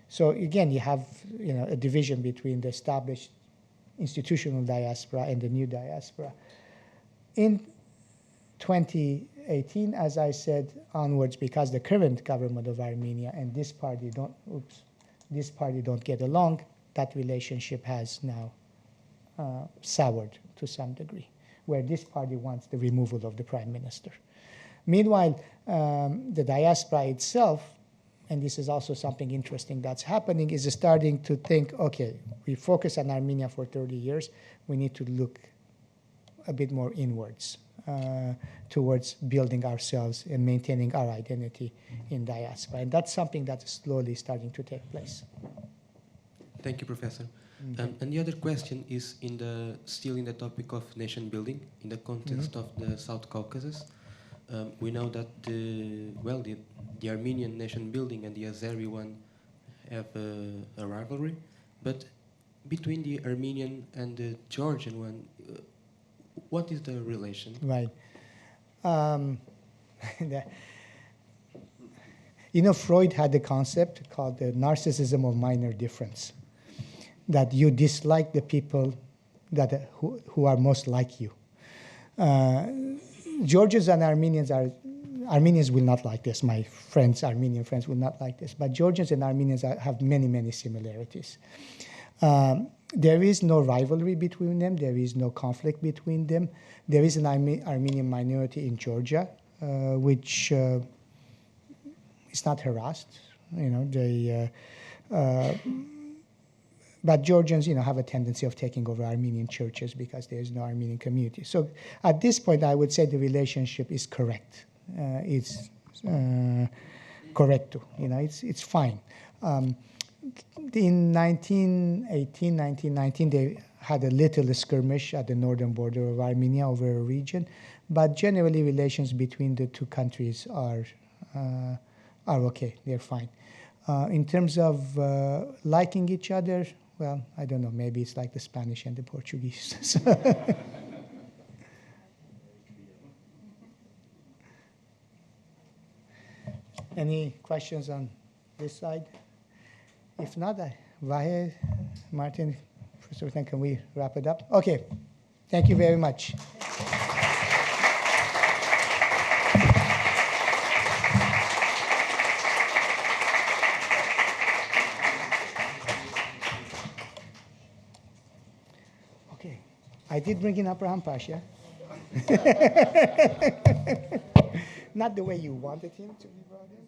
So again, you have a division between the established institutional diaspora and the new diaspora. In 2018, as I said, onwards, because the current government of Armenia and this party don't get along, that relationship has now soured to some degree, where this party wants the removal of the prime minister. Meanwhile, the diaspora itself, and this is also something interesting that's happening, is starting to think, okay, we focus on Armenia for 30 years, we need to look a bit more inwards towards building ourselves and maintaining our identity in diaspora. And that's something that's slowly starting to take place. Thank you, Professor. And the other question is still in the topic of nation building in the context of the South Caucasus. We know that the Armenian nation building and the Azeri one have a rivalry, but between the Armenian and the Georgian one, what is the relation? Right. You know, Freud had a concept called the narcissism of minor difference, that you dislike the people that who are most like you. Georgians and Armenians will not like this. My friends, Armenian friends, will not like this. But Georgians and Armenians have many, many similarities. There is no rivalry between them. There is no conflict between them. There is an Armenian minority in Georgia, which is not harassed. You know, but Georgians, you know, have a tendency of taking over Armenian churches because there is no Armenian community. So at this point, I would say the relationship is correct. It's correcto. You know, it's fine. In 1918, 1919, they had a little skirmish at the northern border of Armenia over a region, but generally relations between the two countries are okay. They're fine. In terms of liking each other, well, I don't know. Maybe it's like the Spanish and the Portuguese. Any questions on this side? If not, Vahe, Martin, Professor, can we wrap it up? Okay. Thank you very much. Okay. I did bring in Abraham Pasha. Not the way you wanted him to be brought in.